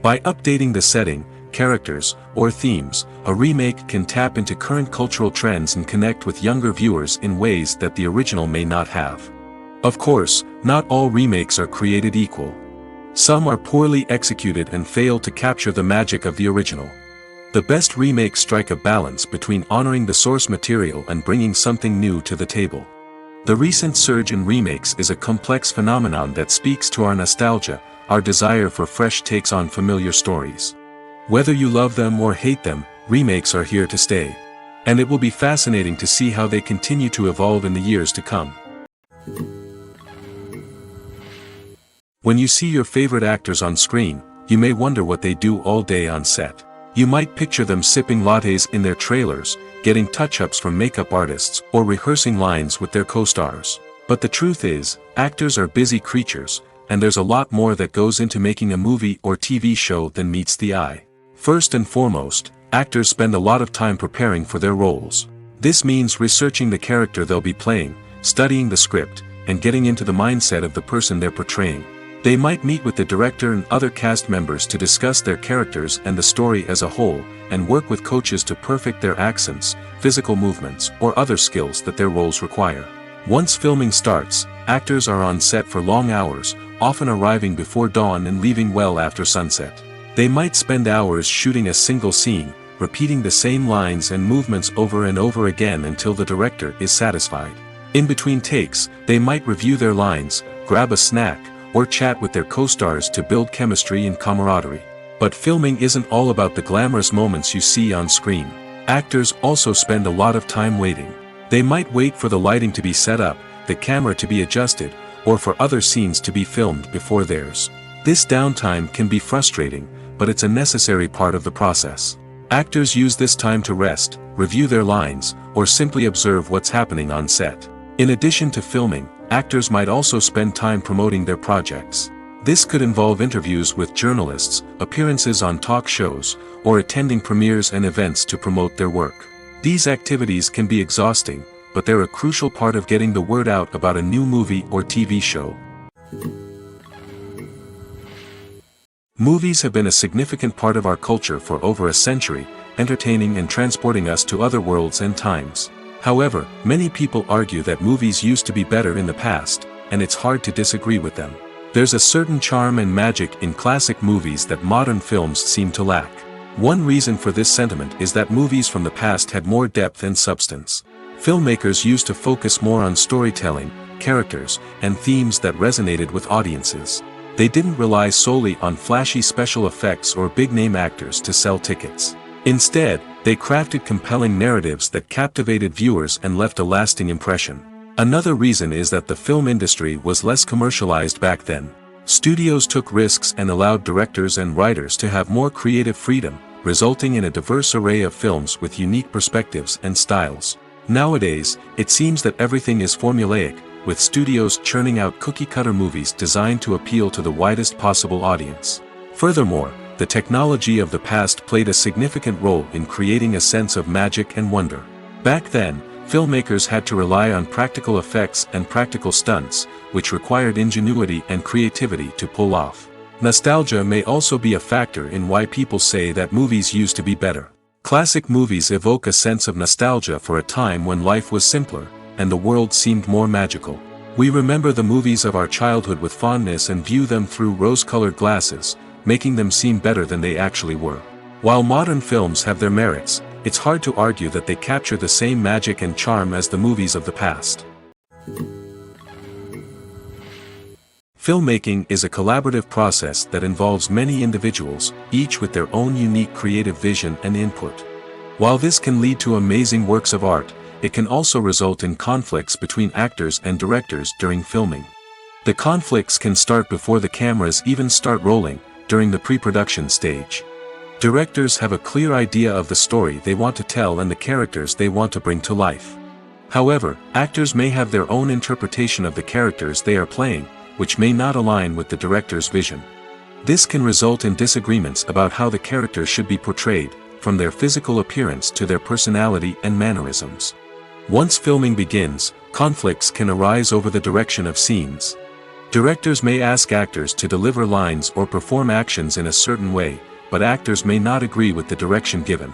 Speaker 1: By updating the setting, characters, or themes, a remake can tap into current cultural trends and connect with younger viewers in ways that the original may not have. Of course, not all remakes are created equal. Some are poorly executed and fail to capture the magic of the original. The best remakes strike a balance between honoring the source material and bringing something new to the table. The recent surge in remakes is a complex phenomenon that speaks to our nostalgia, our desire for fresh takes on familiar stories. Whether you love them or hate them, remakes are here to stay. And it will be fascinating to see how they continue to evolve in the years to come. When you see your favorite actors on screen, you may wonder what they do all day on set. You might picture them sipping lattes in their trailers, getting touch-ups from makeup artists, or rehearsing lines with their co-stars. But the truth is, actors are busy creatures, and there's a lot more that goes into making a movie or TV show than meets the eye. First and foremost, actors spend a lot of time preparing for their roles. This means researching the character they'll be playing, studying the script, and getting into the mindset of the person they're portraying. They might meet with the director and other cast members to discuss their characters and the story as a whole, and work with coaches to perfect their accents, physical movements, or other skills that their roles require. Once filming starts, actors are on set for long hours, often arriving before dawn and leaving well after sunset. They might spend hours shooting a single scene, repeating the same lines and movements over and over again until the director is satisfied. In between takes, they might review their lines, grab a snack, or chat with their co-stars to build chemistry and camaraderie. But filming isn't all about the glamorous moments you see on screen. Actors also spend a lot of time waiting. They might wait for the lighting to be set up, the camera to be adjusted, or for other scenes to be filmed before theirs. This downtime can be frustrating, but it's a necessary part of the process. Actors use this time to rest, review their lines, or simply observe what's happening on set. In addition to filming, actors might also spend time promoting their projects. This could involve interviews with journalists, appearances on talk shows, or attending premieres and events to promote their work. These activities can be exhausting, but they're a crucial part of getting the word out about a new movie or TV show. Movies have been a significant part of our culture for over a century, entertaining and transporting us to other worlds and times. However, many people argue that movies used to be better in the past, and it's hard to disagree with them. There's a certain charm and magic in classic movies that modern films seem to lack. One reason for this sentiment is that movies from the past had more depth and substance. Filmmakers used to focus more on storytelling, characters, and themes that resonated with audiences. They didn't rely solely on flashy special effects or big-name actors to sell tickets. Instead, they crafted compelling narratives that captivated viewers and left a lasting impression. Another reason is that the film industry was less commercialized back then. Studios took risks and allowed directors and writers to have more creative freedom, resulting in a diverse array of films with unique perspectives and styles. Nowadays, it seems that everything is formulaic, with studios churning out cookie-cutter movies designed to appeal to the widest possible audience. Furthermore, the technology of the past played a significant role in creating a sense of magic and wonder. Back then, filmmakers had to rely on practical effects and practical stunts, which required ingenuity and creativity to pull off. Nostalgia may also be a factor in why people say that movies used to be better. Classic movies evoke a sense of nostalgia for a time when life was simpler, and the world seemed more magical. We remember the movies of our childhood with fondness and view them through rose-colored glasses, making them seem better than they actually were. While modern films have their merits, it's hard to argue that they capture the same magic and charm as the movies of the past. Filmmaking is a collaborative process that involves many individuals, each with their own unique creative vision and input. While this can lead to amazing works of art, it can also result in conflicts between actors and directors during filming. The conflicts can start before the cameras even start rolling, during the pre-production stage. Directors have a clear idea of the story they want to tell and the characters they want to bring to life. However, actors may have their own interpretation of the characters they are playing, which may not align with the director's vision. This can result in disagreements about how the characters should be portrayed, from their physical appearance to their personality and mannerisms. Once filming begins, conflicts can arise over the direction of scenes. Directors may ask actors to deliver lines or perform actions in a certain way, but actors may not agree with the direction given.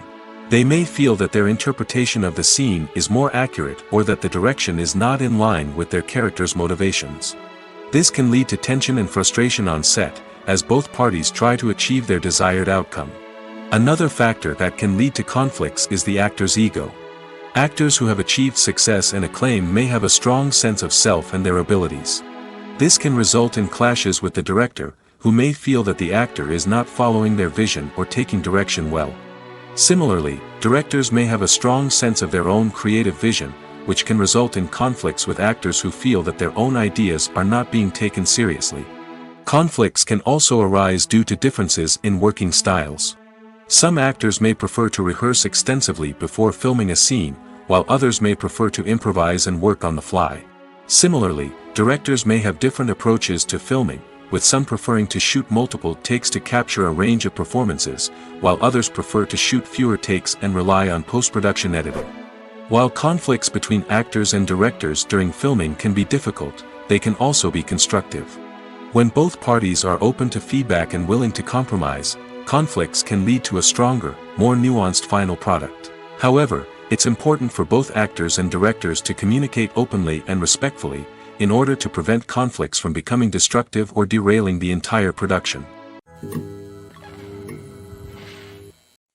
Speaker 1: They may feel that their interpretation of the scene is more accurate or that the direction is not in line with their character's motivations. This can lead to tension and frustration on set, as both parties try to achieve their desired outcome. Another factor that can lead to conflicts is the actor's ego. Actors who have achieved success and acclaim may have a strong sense of self and their abilities. This can result in clashes with the director, who may feel that the actor is not following their vision or taking direction well. Similarly, directors may have a strong sense of their own creative vision, which can result in conflicts with actors who feel that their own ideas are not being taken seriously. Conflicts can also arise due to differences in working styles. Some actors may prefer to rehearse extensively before filming a scene, while others may prefer to improvise and work on the fly. Similarly, directors may have different approaches to filming, with some preferring to shoot multiple takes to capture a range of performances, while others prefer to shoot fewer takes and rely on post-production editing. While conflicts between actors and directors during filming can be difficult, they can also be constructive. When both parties are open to feedback and willing to compromise, conflicts can lead to a stronger, more nuanced final product. However, it's important for both actors and directors to communicate openly and respectfully, in order to prevent conflicts from becoming destructive or derailing the entire production.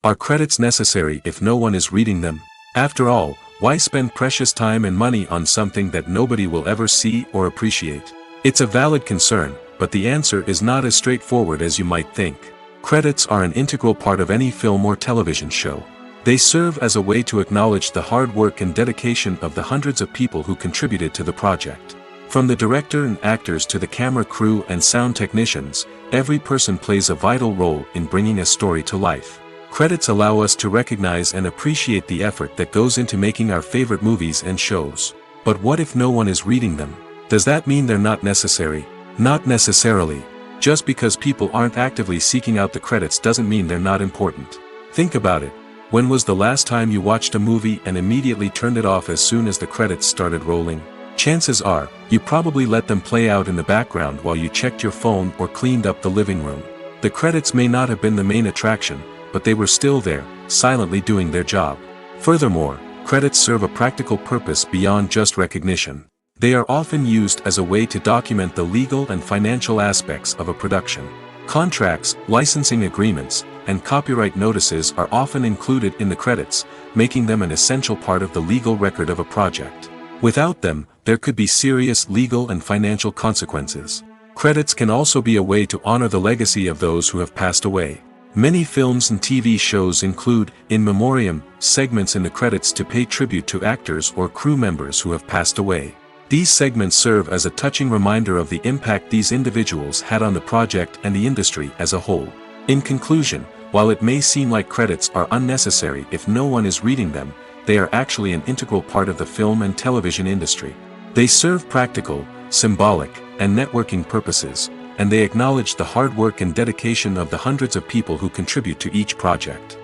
Speaker 1: Are credits necessary if no one is reading them? After all, why spend precious time and money on something that nobody will ever see or appreciate? It's a valid concern, but the answer is not as straightforward as you might think. Credits are an integral part of any film or television show. They serve as a way to acknowledge the hard work and dedication of the hundreds of people who contributed to the project. From the director and actors to the camera crew and sound technicians, every person plays a vital role in bringing a story to life. Credits allow us to recognize and appreciate the effort that goes into making our favorite movies and shows. But what if no one is reading them? Does that mean they're not necessary? Not necessarily. Just because people aren't actively seeking out the credits doesn't mean they're not important. Think about it. When was the last time you watched a movie and immediately turned it off as soon as the credits started rolling? Chances are, you probably let them play out in the background while you checked your phone or cleaned up the living room. The credits may not have been the main attraction, but they were still there, silently doing their job. Furthermore, credits serve a practical purpose beyond just recognition. They are often used as a way to document the legal and financial aspects of a production. Contracts, licensing agreements, and copyright notices are often included in the credits, making them an essential part of the legal record of a project. Without them, there could be serious legal and financial consequences. Credits can also be a way to honor the legacy of those who have passed away. Many films and TV shows include, in memoriam, segments in the credits to pay tribute to actors or crew members who have passed away. These segments serve as a touching reminder of the impact these individuals had on the project and the industry as a whole. In conclusion, While it may seem like credits are unnecessary if no one is reading them, they are actually an integral part of the film and television industry. They serve practical, symbolic, and networking purposes, and they acknowledge the hard work and dedication of the hundreds of people who contribute to each project.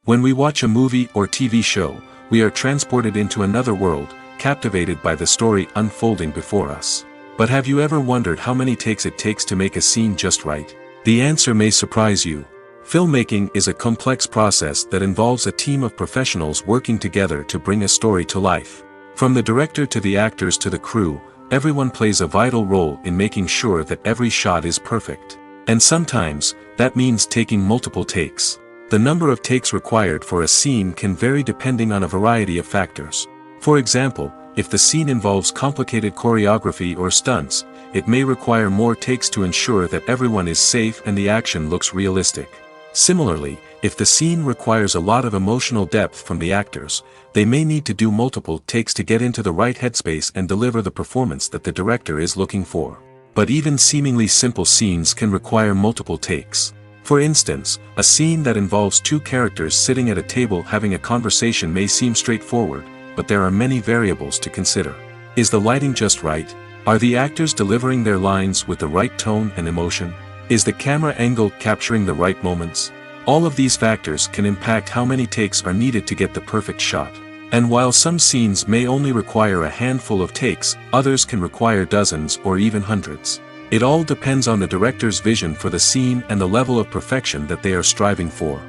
Speaker 1: When we watch a movie or TV show, we are transported into another world, captivated by the story unfolding before us. But have you ever wondered how many takes it takes to make a scene just right? The answer may surprise you. Filmmaking is a complex process that involves a team of professionals working together to bring a story to life. From the director to the actors to the crew, everyone plays a vital role in making sure that every shot is perfect. And sometimes, that means taking multiple takes. The number of takes required for a scene can vary depending on a variety of factors. For example, if the scene involves complicated choreography or stunts, it may require more takes to ensure that everyone is safe and the action looks realistic. Similarly, if the scene requires a lot of emotional depth from the actors, they may need to do multiple takes to get into the right headspace and deliver the performance that the director is looking for. But even seemingly simple scenes can require multiple takes. For instance, a scene that involves two characters sitting at a table having a conversation may seem straightforward, but there are many variables to consider. Is the lighting just right? Are the actors delivering their lines with the right tone and emotion? Is the camera angle capturing the right moments? All of these factors can impact how many takes are needed to get the perfect shot. And while some scenes may only require a handful of takes, others can require dozens or even hundreds. It all depends on the director's vision for the scene and the level of perfection that they are striving for.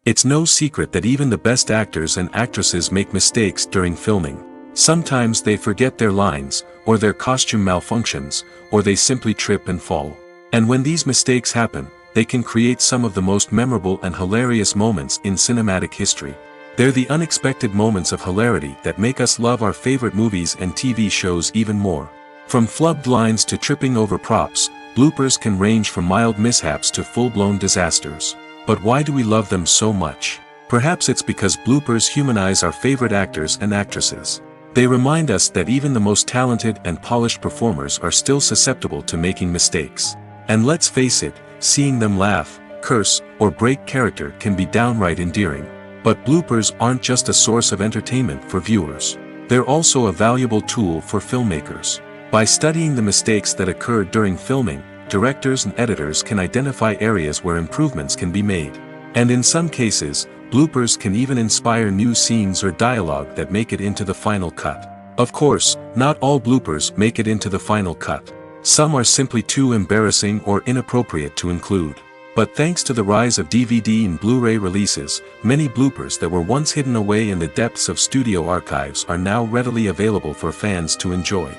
Speaker 1: It's no secret that even the best actors and actresses make mistakes during filming. Sometimes they forget their lines, or their costume malfunctions, or they simply trip and fall. And when these mistakes happen, they can create some of the most memorable and hilarious moments in cinematic history. They're the unexpected moments of hilarity that make us love our favorite movies and TV shows even more. From flubbed lines to tripping over props, bloopers can range from mild mishaps to full-blown disasters. But why do we love them so much? Perhaps it's because bloopers humanize our favorite actors and actresses. They remind us that even the most talented and polished performers are still susceptible to making mistakes. And let's face it, seeing them laugh, curse, or break character can be downright endearing. But bloopers aren't just a source of entertainment for viewers. They're also a valuable tool for filmmakers. By studying the mistakes that occur during filming, directors and editors can identify areas where improvements can be made. And in some cases, bloopers can even inspire new scenes or dialogue that make it into the final cut. Of course, not all bloopers make it into the final cut. Some are simply too embarrassing or inappropriate to include. But thanks to the rise of DVD and Blu-ray releases, many bloopers that were once hidden away in the depths of studio archives are now readily available for fans to enjoy.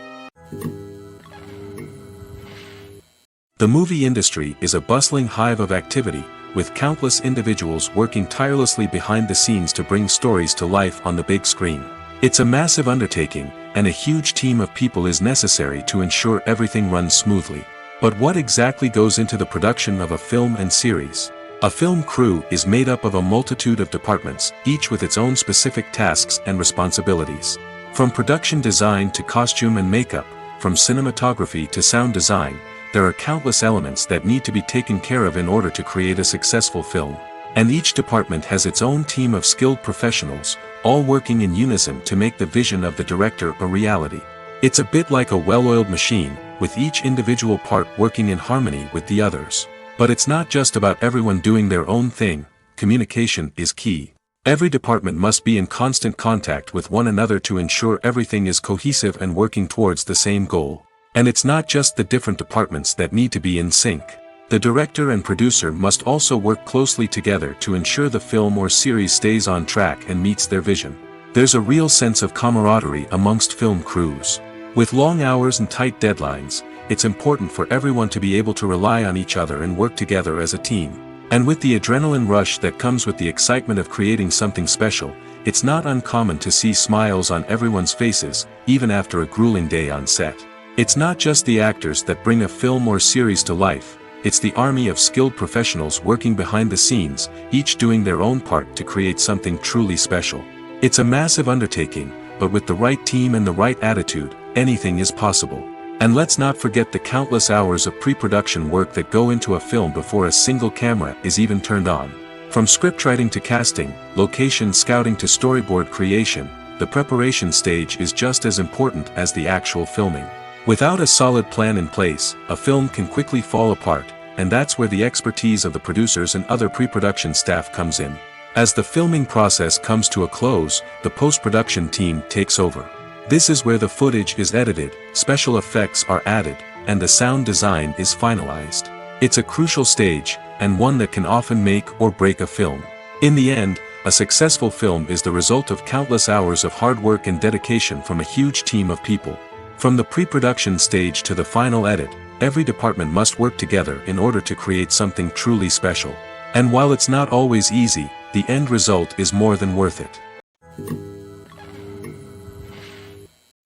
Speaker 1: The movie industry is a bustling hive of activity, with countless individuals working tirelessly behind the scenes to bring stories to life on the big screen. It's a massive undertaking, and a huge team of people is necessary to ensure everything runs smoothly. But what exactly goes into the production of a film and series? A film crew is made up of a multitude of departments, each with its own specific tasks and responsibilities. From production design to costume and makeup, from cinematography to sound design, there are countless elements that need to be taken care of in order to create a successful film. And each department has its own team of skilled professionals, all working in unison to make the vision of the director a reality. It's a bit like a well-oiled machine, with each individual part working in harmony with the others. But it's not just about everyone doing their own thing. Communication is key. Every department must be in constant contact with one another to ensure everything is cohesive and working towards the same goal. And it's not just the different departments that need to be in sync. The director and producer must also work closely together to ensure the film or series stays on track and meets their vision. There's a real sense of camaraderie amongst film crews. With long hours and tight deadlines, it's important for everyone to be able to rely on each other and work together as a team. And with the adrenaline rush that comes with the excitement of creating something special, it's not uncommon to see smiles on everyone's faces, even after a grueling day on set. It's not just the actors that bring a film or series to life, it's the army of skilled professionals working behind the scenes, each doing their own part to create something truly special. It's a massive undertaking, but with the right team and the right attitude, anything is possible. And let's not forget the countless hours of pre-production work that go into a film before a single camera is even turned on. From scriptwriting to casting, location scouting to storyboard creation, the preparation stage is just as important as the actual filming. Without a solid plan in place, a film can quickly fall apart, and that's where the expertise of the producers and other pre-production staff comes in. As the filming process comes to a close, the post-production team takes over. This is where the footage is edited, special effects are added, and the sound design is finalized. It's a crucial stage, and one that can often make or break a film. In the end, a successful film is the result of countless hours of hard work and dedication from a huge team of people. From the pre-production stage to the final edit, every department must work together in order to create something truly special. And while it's not always easy, the end result is more than worth it.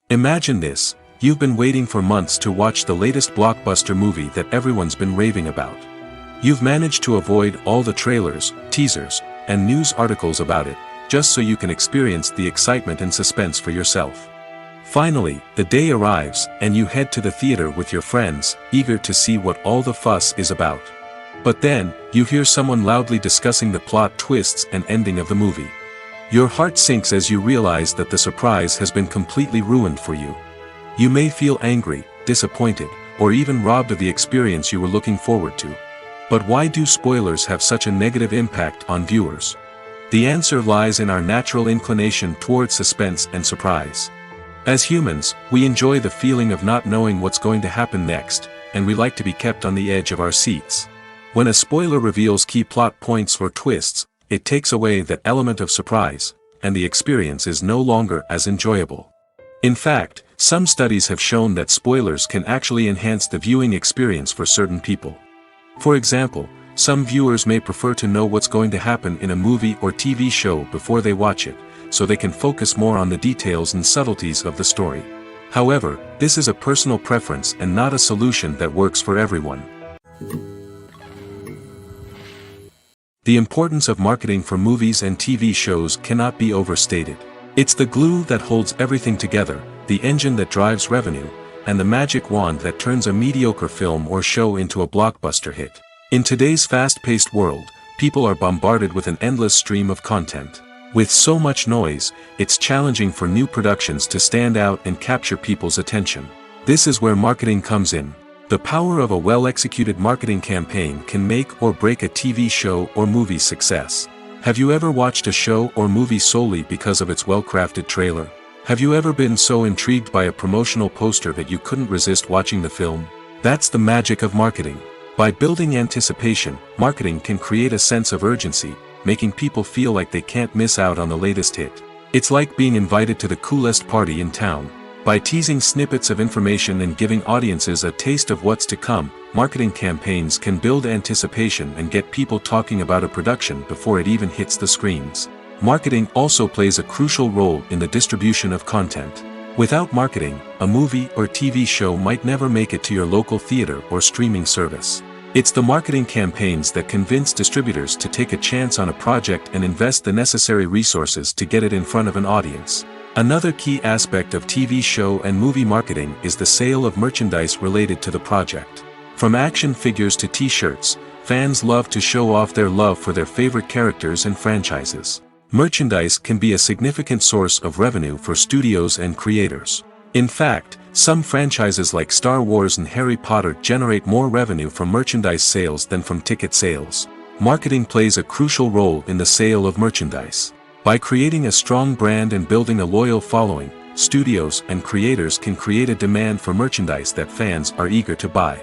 Speaker 1: Imagine this: you've been waiting for months to watch the latest blockbuster movie that everyone's been raving about. You've managed to avoid all the trailers, teasers, and news articles about it, just so you can experience the excitement and suspense for yourself. Finally, the day arrives, and you head to the theater with your friends, eager to see what all the fuss is about. But then, you hear someone loudly discussing the plot twists and ending of the movie. Your heart sinks as you realize that the surprise has been completely ruined for you. You may feel angry, disappointed, or even robbed of the experience you were looking forward to. But why do spoilers have such a negative impact on viewers? The answer lies in our natural inclination toward suspense and surprise. As humans, we enjoy the feeling of not knowing what's going to happen next, and we like to be kept on the edge of our seats. When a spoiler reveals key plot points or twists, it takes away that element of surprise, and the experience is no longer as enjoyable. In fact, some studies have shown that spoilers can actually enhance the viewing experience for certain people. For example, some viewers may prefer to know what's going to happen in a movie or TV show before they watch it, so they can focus more on the details and subtleties of the story. However, this is a personal preference and not a solution that works for everyone. The importance of marketing for movies and TV shows cannot be overstated. It's the glue that holds everything together, the engine that drives revenue, and the magic wand that turns a mediocre film or show into a blockbuster hit. In today's fast-paced world, people are bombarded with an endless stream of content. With so much noise, it's challenging for new productions to stand out and capture people's attention. This is where marketing comes in. The power of a well-executed marketing campaign can make or break a TV show or movie's success. Have you ever watched a show or movie solely because of its well-crafted trailer? Have you ever been so intrigued by a promotional poster that you couldn't resist watching the film? That's the magic of marketing. By building anticipation, marketing can create a sense of urgency, making people feel like they can't miss out on the latest hit. It's like being invited to the coolest party in town. By teasing snippets of information and giving audiences a taste of what's to come, marketing campaigns can build anticipation and get people talking about a production before it even hits the screens. Marketing also plays a crucial role in the distribution of content. Without marketing, a movie or TV show might never make it to your local theater or streaming service. It's the marketing campaigns that convince distributors to take a chance on a project and invest the necessary resources to get it in front of an audience. Another key aspect of TV show and movie marketing is the sale of merchandise related to the project. From action figures to t-shirts, fans love to show off their love for their favorite characters and franchises. Merchandise can be a significant source of revenue for studios and creators. In fact, some franchises like Star Wars and Harry Potter generate more revenue from merchandise sales than from ticket sales. Marketing plays a crucial role in the sale of merchandise. By creating a strong brand and building a loyal following, studios and creators can create a demand for merchandise that fans are eager to buy.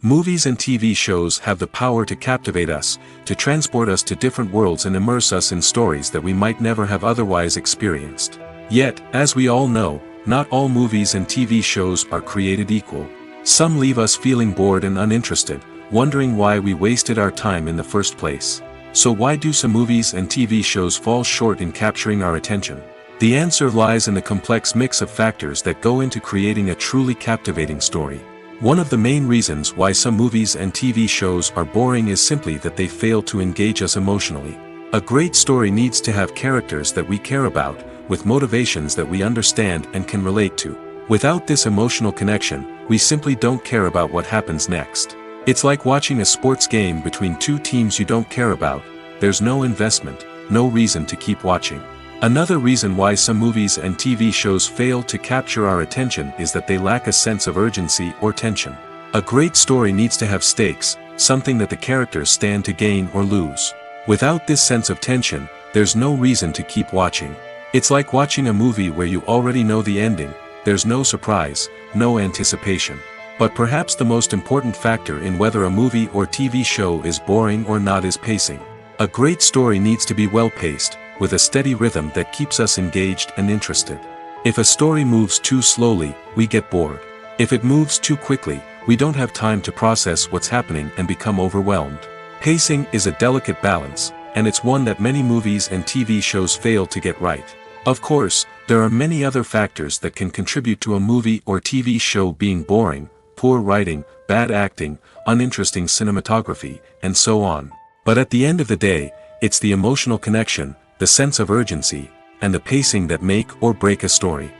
Speaker 1: Movies and TV shows have the power to captivate us, to transport us to different worlds and immerse us in stories that we might never have otherwise experienced. Yet, as we all know, not all movies and TV shows are created equal. Some leave us feeling bored and uninterested, wondering why we wasted our time in the first place. So why do some movies and TV shows fall short in capturing our attention? The answer lies in the complex mix of factors that go into creating a truly captivating story. One of the main reasons why some movies and TV shows are boring is simply that they fail to engage us emotionally. A great story needs to have characters that we care about, with motivations that we understand and can relate to. Without this emotional connection, we simply don't care about what happens next. It's like watching a sports game between two teams you don't care about. There's no investment, no reason to keep watching. Another reason why some movies and TV shows fail to capture our attention is that they lack a sense of urgency or tension. A great story needs to have stakes, something that the characters stand to gain or lose. Without this sense of tension, there's no reason to keep watching. It's like watching a movie where you already know the ending. There's no surprise, no anticipation. But perhaps the most important factor in whether a movie or TV show is boring or not is pacing. A great story needs to be well-paced, with a steady rhythm that keeps us engaged and interested. If a story moves too slowly, we get bored. If it moves too quickly, we don't have time to process what's happening and become overwhelmed. Pacing is a delicate balance, and it's one that many movies and TV shows fail to get right. Of course, there are many other factors that can contribute to a movie or TV show being boring: poor writing, bad acting, uninteresting cinematography, and so on. But at the end of the day, it's the emotional connection, the sense of urgency, and the pacing that make or break a story.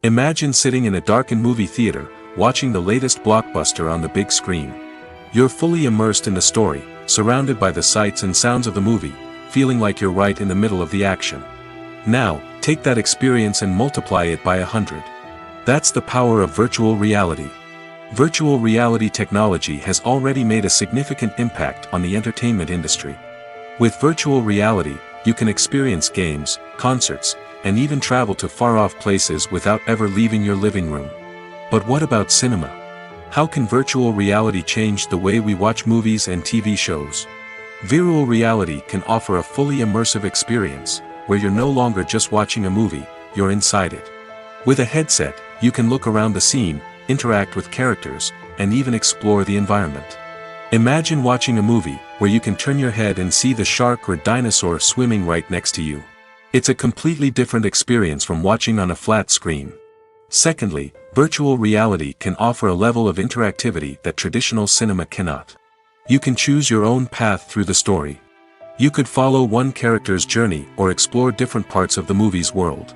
Speaker 1: Imagine sitting in a darkened movie theater, watching the latest blockbuster on the big screen. You're fully immersed in the story, surrounded by the sights and sounds of the movie, feeling like you're right in the middle of the action. Now, take that experience and multiply it by 100. That's the power of virtual reality. Virtual reality technology has already made a significant impact on the entertainment industry. With virtual reality, you can experience games, concerts, and even travel to far-off places without ever leaving your living room. But what about cinema? How can virtual reality change the way we watch movies and TV shows? Virtual reality can offer a fully immersive experience, where you're no longer just watching a movie, you're inside it. With a headset, you can look around the scene, interact with characters, and even explore the environment. Imagine watching a movie where you can turn your head and see the shark or dinosaur swimming right next to you. It's a completely different experience from watching on a flat screen. Secondly, virtual reality can offer a level of interactivity that traditional cinema cannot. You can choose your own path through the story. You could follow one character's journey or explore different parts of the movie's world.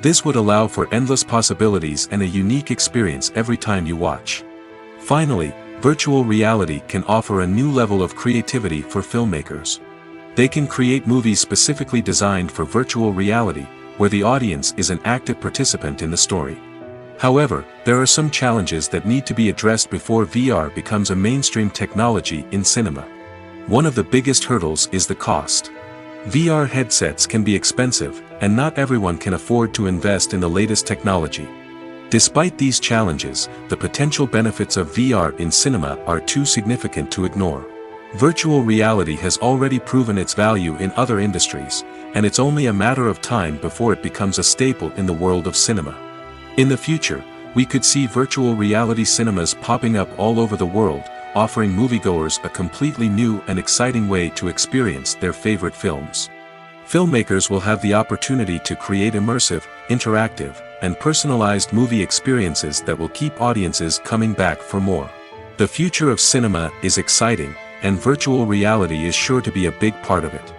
Speaker 1: This would allow for endless possibilities and a unique experience every time you watch. Finally, virtual reality can offer a new level of creativity for filmmakers. They can create movies specifically designed for virtual reality, where the audience is an active participant in the story. However, there are some challenges that need to be addressed before VR becomes a mainstream technology in cinema. One of the biggest hurdles is the cost. VR headsets can be expensive, and not everyone can afford to invest in the latest technology. Despite these challenges, the potential benefits of VR in cinema are too significant to ignore. Virtual reality has already proven its value in other industries, and it's only a matter of time before it becomes a staple in the world of cinema. In the future, we could see virtual reality cinemas popping up all over the world, offering moviegoers a completely new and exciting way to experience their favorite films. Filmmakers will have the opportunity to create immersive, interactive, and personalized movie experiences that will keep audiences coming back for more. The future of cinema is exciting, and virtual reality is sure to be a big part of it.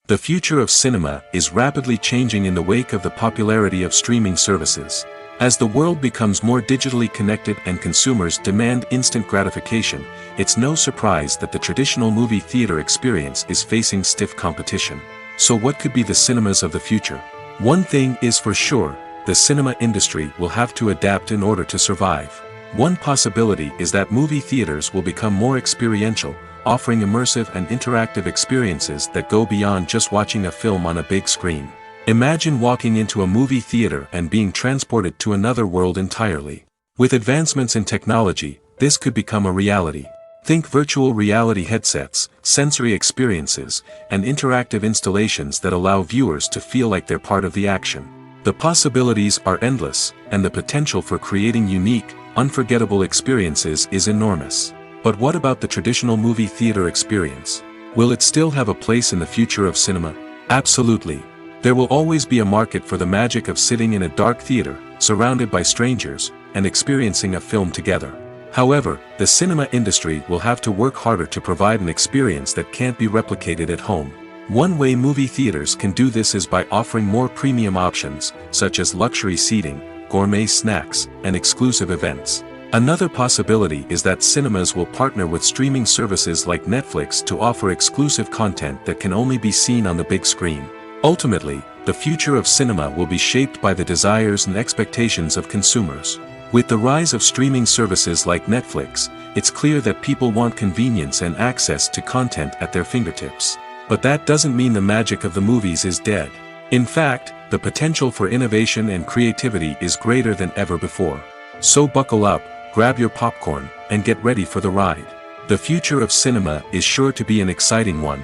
Speaker 1: The future of cinema is rapidly changing in the wake of the popularity of streaming services. As the world becomes more digitally connected and consumers demand instant gratification, it's no surprise that the traditional movie theater experience is facing stiff competition. So what could be the cinemas of the future? One thing is for sure, the cinema industry will have to adapt in order to survive. One possibility is that movie theaters will become more experiential, offering immersive and interactive experiences that go beyond just watching a film on a big screen. Imagine walking into a movie theater and being transported to another world entirely. With advancements in technology, this could become a reality. Think virtual reality headsets, sensory experiences, and interactive installations that allow viewers to feel like they're part of the action. The possibilities are endless, and the potential for creating unique, unforgettable experiences is enormous. But what about the traditional movie theater experience? Will it still have a place in the future of cinema? Absolutely. There will always be a market for the magic of sitting in a dark theater, surrounded by strangers, and experiencing a film together. However, the cinema industry will have to work harder to provide an experience that can't be replicated at home. One way movie theaters can do this is by offering more premium options, such as luxury seating, gourmet snacks, and exclusive events. Another possibility is that cinemas will partner with streaming services like Netflix to offer exclusive content that can only be seen on the big screen. Ultimately, the future of cinema will be shaped by the desires and expectations of consumers. With the rise of streaming services like Netflix, it's clear that people want convenience and access to content at their fingertips. But that doesn't mean the magic of the movies is dead. In fact, the potential for innovation and creativity is greater than ever before. So buckle up, grab your popcorn, and get ready for the ride. The future of cinema is sure to be an exciting one.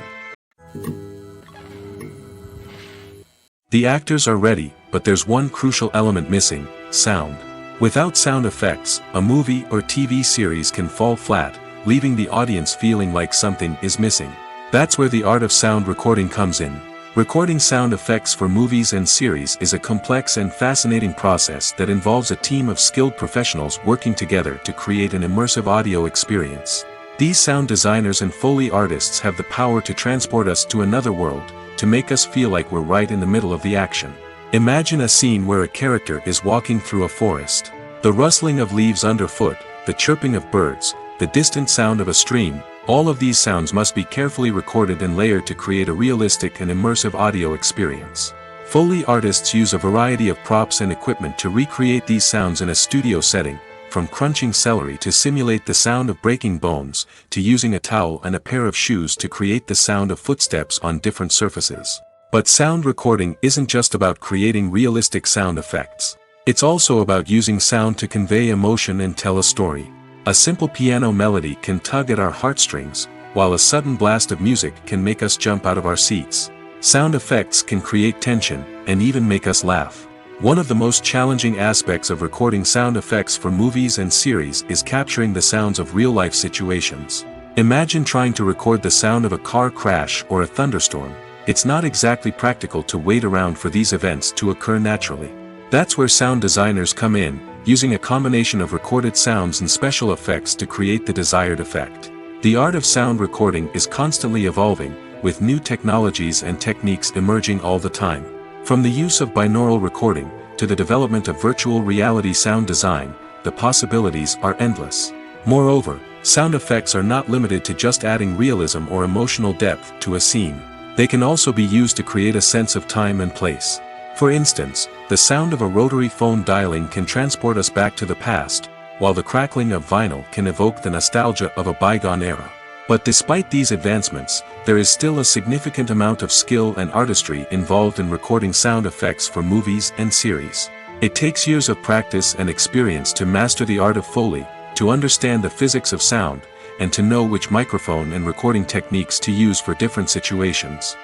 Speaker 1: The actors are ready, but there's one crucial element missing: sound. Without sound effects, a movie or TV series can fall flat, leaving the audience feeling like something is missing. That's where the art of sound recording comes in. Recording sound effects for movies and series is a complex and fascinating process that involves a team of skilled professionals working together to create an immersive audio experience. These sound designers and Foley artists have the power to transport us to another world, to make us feel like we're right in the middle of the action. Imagine a scene where a character is walking through a forest. The rustling of leaves underfoot, the chirping of birds, the distant sound of a stream, all of these sounds must be carefully recorded and layered to create a realistic and immersive audio experience. Foley artists use a variety of props and equipment to recreate these sounds in a studio setting, from crunching celery to simulate the sound of breaking bones, to using a towel and a pair of shoes to create the sound of footsteps on different surfaces. But sound recording isn't just about creating realistic sound effects. It's also about using sound to convey emotion and tell a story. A simple piano melody can tug at our heartstrings, while a sudden blast of music can make us jump out of our seats. Sound effects can create tension, and even make us laugh. One of the most challenging aspects of recording sound effects for movies and series is capturing the sounds of real-life situations. Imagine trying to record the sound of a car crash or a thunderstorm. It's not exactly practical to wait around for these events to occur naturally. That's where sound designers come in, using a combination of recorded sounds and special effects to create the desired effect. The art of sound recording is constantly evolving, with new technologies and techniques emerging all the time. From the use of binaural recording, to the development of virtual reality sound design, the possibilities are endless. Moreover, sound effects are not limited to just adding realism or emotional depth to a scene. They can also be used to create a sense of time and place. For instance, the sound of a rotary phone dialing can transport us back to the past, while the crackling of vinyl can evoke the nostalgia of a bygone era. But despite these advancements, there is still a significant amount of skill and artistry involved in recording sound effects for movies and series. It takes years of practice and experience to master the art of Foley, to understand the physics of sound, and to know which microphone and recording techniques to use for different situations.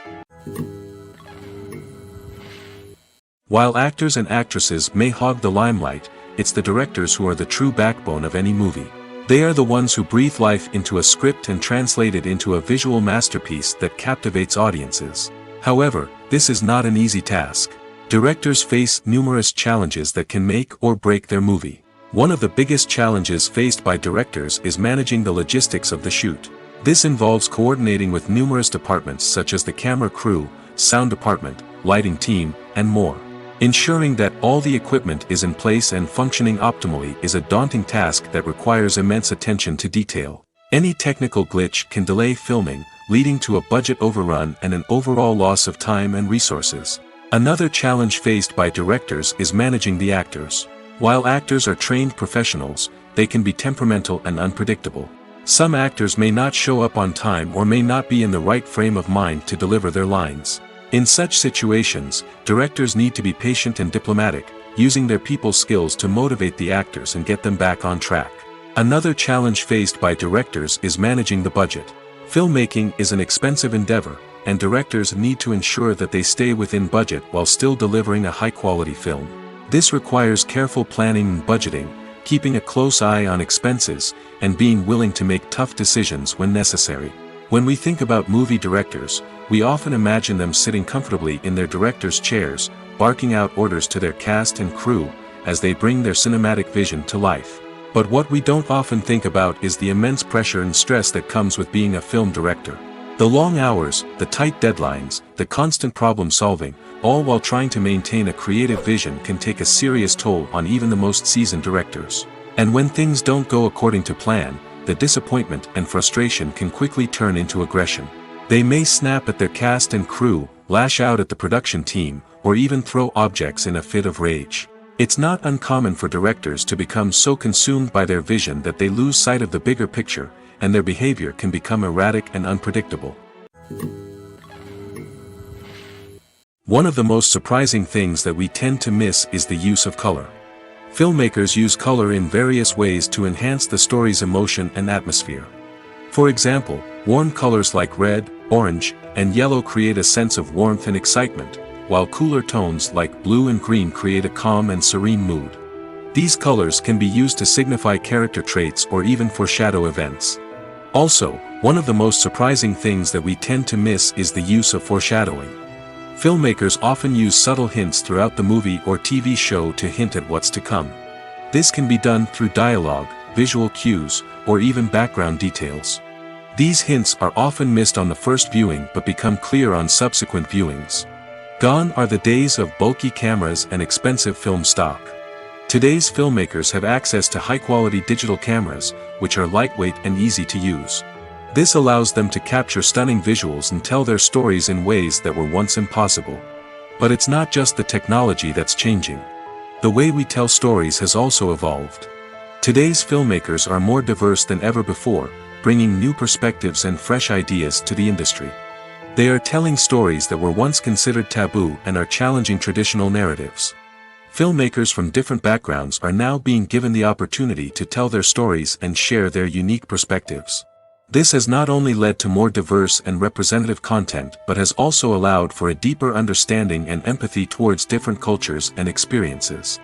Speaker 1: While actors and actresses may hog the limelight, it's the directors who are the true backbone of any movie. They are the ones who breathe life into a script and translate it into a visual masterpiece that captivates audiences. However, this is not an easy task. Directors face numerous challenges that can make or break their movie. One of the biggest challenges faced by directors is managing the logistics of the shoot. This involves coordinating with numerous departments such as the camera crew, sound department, lighting team, and more. Ensuring that all the equipment is in place and functioning optimally is a daunting task that requires immense attention to detail. Any technical glitch can delay filming, leading to a budget overrun and an overall loss of time and resources. Another challenge faced by directors is managing the actors. While actors are trained professionals, they can be temperamental and unpredictable. Some actors may not show up on time or may not be in the right frame of mind to deliver their lines. In such situations, directors need to be patient and diplomatic, using their people skills to motivate the actors and get them back on track. Another challenge faced by directors is managing the budget. Filmmaking is an expensive endeavor, and directors need to ensure that they stay within budget while still delivering a high-quality film. This requires careful planning and budgeting, keeping a close eye on expenses, and being willing to make tough decisions when necessary. When we think about movie directors, we often imagine them sitting comfortably in their director's chairs, barking out orders to their cast and crew, as they bring their cinematic vision to life. But what we don't often think about is the immense pressure and stress that comes with being a film director. The long hours, the tight deadlines, the constant problem solving, all while trying to maintain a creative vision can take a serious toll on even the most seasoned directors. And when things don't go according to plan, the disappointment and frustration can quickly turn into aggression. They may snap at their cast and crew, lash out at the production team, or even throw objects in a fit of rage. It's not uncommon for directors to become so consumed by their vision that they lose sight of the bigger picture, and their behavior can become erratic and unpredictable. One of the most surprising things that we tend to miss is the use of color. Filmmakers use color in various ways to enhance the story's emotion and atmosphere. For example, warm colors like red, orange, and yellow create a sense of warmth and excitement, while cooler tones like blue and green create a calm and serene mood. These colors can be used to signify character traits or even foreshadow events. Also, one of the most surprising things that we tend to miss is the use of foreshadowing. Filmmakers often use subtle hints throughout the movie or TV show to hint at what's to come. This can be done through dialogue, visual cues, or even background details. These hints are often missed on the first viewing but become clear on subsequent viewings. Gone are the days of bulky cameras and expensive film stock. Today's filmmakers have access to high-quality digital cameras, which are lightweight and easy to use. This allows them to capture stunning visuals and tell their stories in ways that were once impossible. But it's not just the technology that's changing. The way we tell stories has also evolved. Today's filmmakers are more diverse than ever before, bringing new perspectives and fresh ideas to the industry. They are telling stories that were once considered taboo and are challenging traditional narratives. Filmmakers from different backgrounds are now being given the opportunity to tell their stories and share their unique perspectives. This has not only led to more diverse and representative content but has also allowed for a deeper understanding and empathy towards different cultures and experiences.